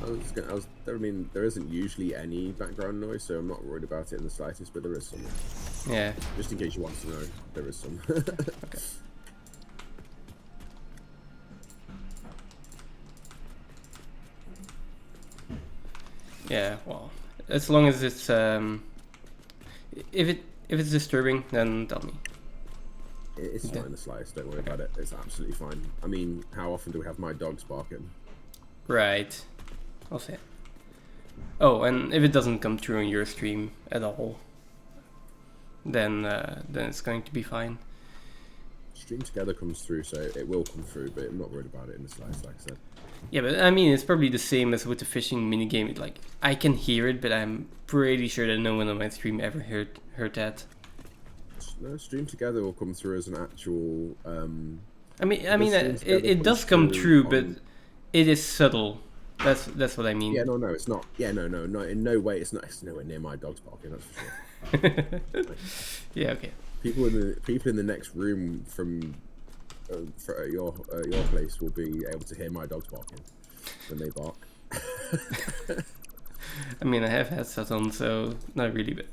I mean, there isn't usually any background noise, so I'm not worried about it in the slightest, but there is some. Yeah. Just in case you want to know, there is some. Okay. Yeah, well, as long as it's if it's disturbing, then tell me. It's not in the slightest. Don't worry about it. It's absolutely fine. I mean, how often do we have my dogs barking? Right. I'll say. Oh, and if it doesn't come through on your stream at all, then it's going to be fine. Stream Together comes through, so it will come through, but I'm not worried about it in the slightest, like I said. Yeah, but I mean, it's probably the same as with the fishing minigame. Like, I can hear it, but I'm pretty sure that no one on my stream ever heard that. No, Stream Together will come through as an actual. I mean, it does come through, but it is subtle. That's what I mean. Yeah, no, it's not. Yeah, no, in no way. It's not. It's nowhere near my dog's barking. That's for sure. Yeah. Okay. People in the next room from your place will be able to hear my dogs barking when they bark. I mean, I have headset on, so not really, but.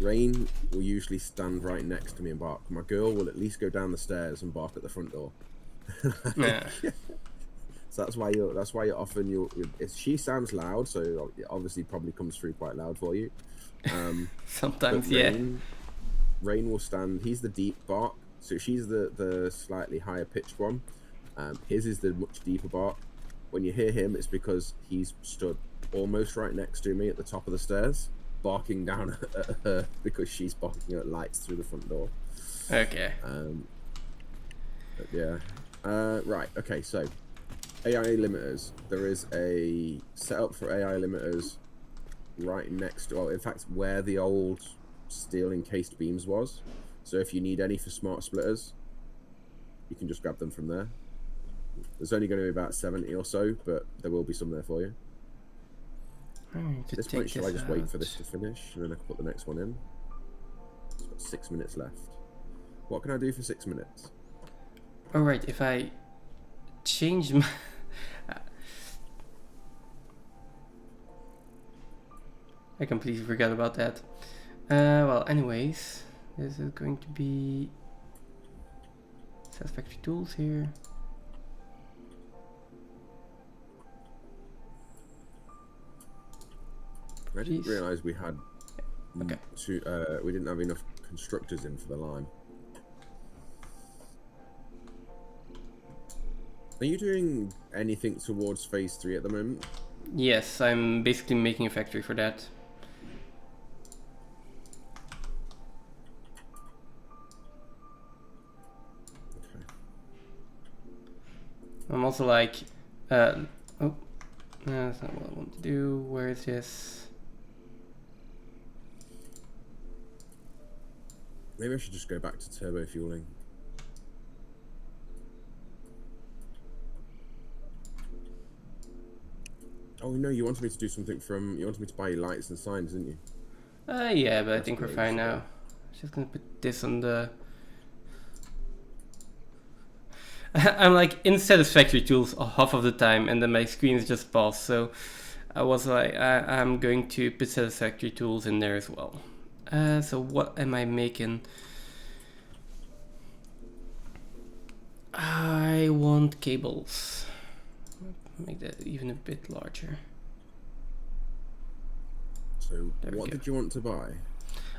Rain will usually stand right next to me and bark. My girl will at least go down the stairs and bark at the front door. Yeah. So that's why you're often she sounds loud, so it obviously probably comes through quite loud for you. Sometimes, yeah. Rain will stand. He's the deep bark, so she's the slightly higher pitched one. His is the much deeper bark. When you hear him, it's because he's stood almost right next to me at the top of the stairs, barking down at her because she's barking at lights through the front door. Okay. But yeah. Right. Okay. So, AI limiters. There is a setup for AI limiters right next to, well, in fact, where the old steel encased beams was. So if you need any for smart splitters, you can just grab them from there. There's only going to be about 70 or so, but there will be some there for you. At this point, shall I just wait for this to finish and then I can put the next one in? It's got 6 minutes left. What can I do for 6 minutes? Alright, if I change my... I completely forgot about that. Well, anyways, this is going to be Satisfactory tools here. I didn't realise we had Okay. we didn't have enough constructors in for the line. Are you doing anything towards phase 3 at the moment? Yes, I'm basically making a factory for that. Okay. I'm also like, oh, no, that's not what I want to do. Where is this? Maybe I should just go back to turbo fueling. Oh no, you wanted me to do something from... You wanted me to buy you lights and signs, didn't you? Yeah, but I That's think we're great, fine so- now. I'm just gonna put this on the... I'm like in Satisfactory tools half of the time, and then my screen is just paused. So I was like, I'm going to put Satisfactory tools in there as well. So what am I making? I want cables. Make that even a bit larger. So There we what go. did you want to buy?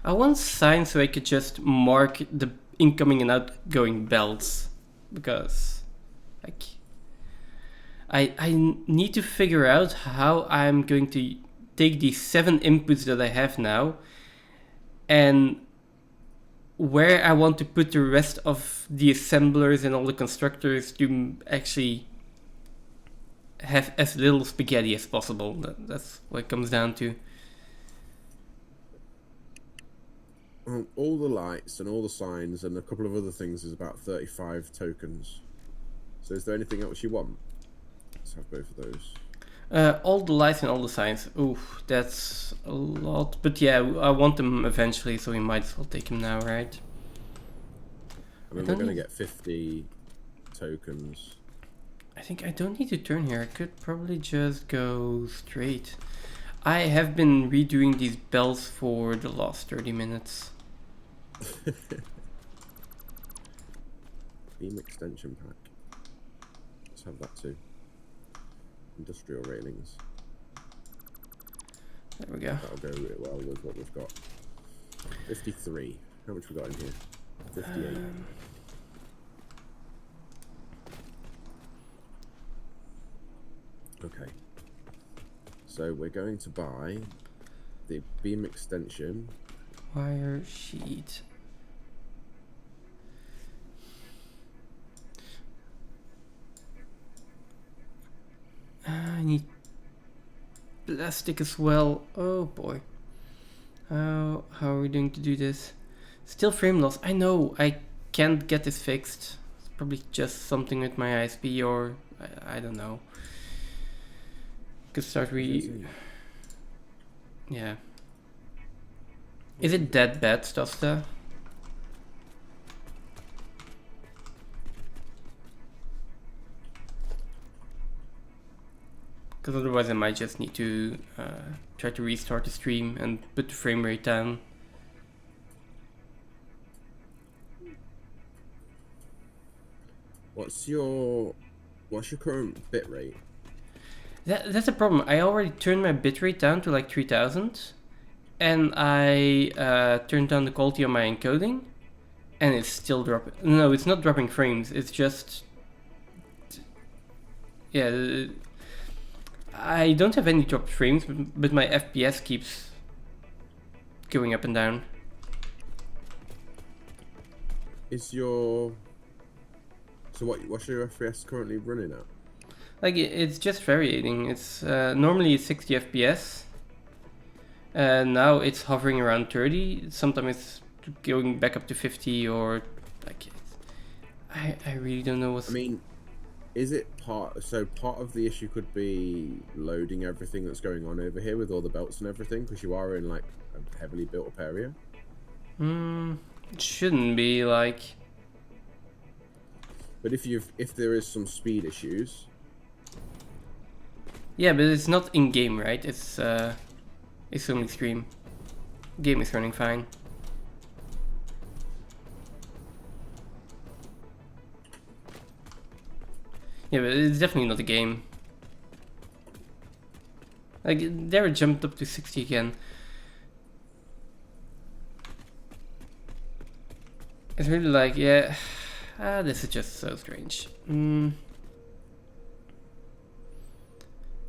I want signs so I could just mark the incoming and outgoing belts, because like I need to figure out how I'm going to take these 7 inputs that I have now and where I want to put the rest of the assemblers and all the constructors to actually have as little spaghetti as possible. That's what it comes down to. All the lights and all the signs and a couple of other things is about 35 tokens. So is there anything else you want? Let's have both of those. All the lights and all the signs. Ooh, that's a lot. But yeah, I want them eventually, so we might as well take them now, right? I mean, we're going to get 50 tokens. I think I don't need to turn here. I could probably just go straight. I have been redoing these bells for the last 30 minutes. Beam extension pack. Let's have that too. Industrial railings. There we go. That'll go really well with what we've got. 53. How much we got in here? 58. Okay. So we're going to buy the beam extension. Wire sheet. I need plastic as well. Oh boy. How are we going to do this? Still frame loss. I know I can't get this fixed. It's probably just something with my ISP, or I don't know. Could start yeah. Is it that bad, Stosta? Because otherwise I might just need to try to restart the stream and put the frame rate down. What's your current bit rate? That's a problem. I already turned my bitrate down to like 3000, and I turned down the quality on my encoding, and it's still dropping. No, it's not dropping frames. It's just yeah, I don't have any dropped frames, but my FPS keeps going up and down. Is your... So what's your FPS currently running at? Like, it's just varying. It's normally it's 60 FPS. Now it's hovering around 30. Sometimes it's going back up to 50 or like... I really don't know what's... I mean, is it part of the issue could be loading everything that's going on over here with all the belts and everything, because you are in like a heavily built up area? It shouldn't be like... But if there is some speed issues... Yeah, but it's not in game, right? It's only stream. Game is running fine. Yeah, but it's definitely not a game. Like, there it jumped up to 60 again. It's really like, yeah, this is just so strange.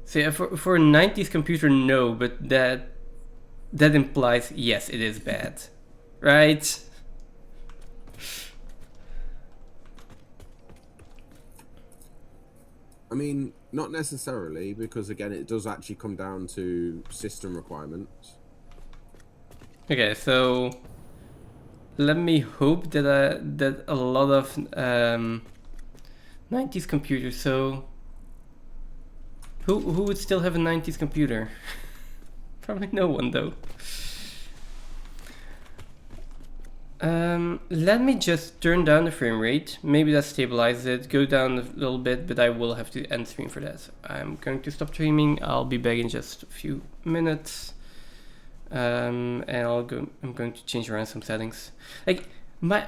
So yeah, for a 90s computer, no, but that implies, yes, it is bad, right? I mean, not necessarily, because again, it does actually come down to system requirements. Okay, so let me hope that that a lot of 90s computers. So who would still have a 90s computer? Probably no one though. Let me just turn down the frame rate. Maybe that stabilizes it. Go down a little bit, but I will have to end stream for that. I'm going to stop streaming. I'll be back in just a few minutes. And I'm going to change around some settings. Like my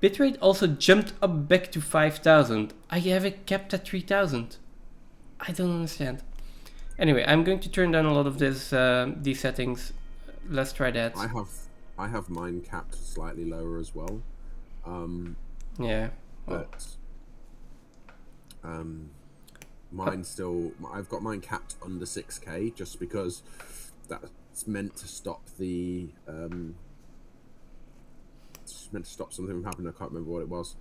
bitrate also jumped up back to 5,000. I have it capped at 3,000. I don't understand. Anyway, I'm going to turn down a lot of these settings. Let's try that. I have mine capped slightly lower as well. Yeah. But mine still... I've got mine capped under 6K just because that's meant to stop the... it's meant to stop something from happening. I can't remember what it was.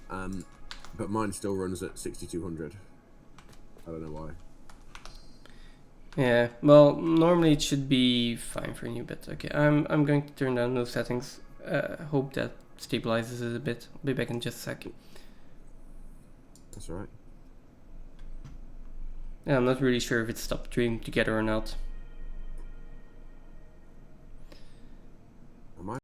But mine still runs at 6,200. I don't know why. Yeah, well, normally it should be fine for you, but okay, I'm going to turn down those settings. Hope that stabilizes it a bit. I'll be back in just a sec. That's all right. Yeah, I'm not really sure if it stopped streaming together or not.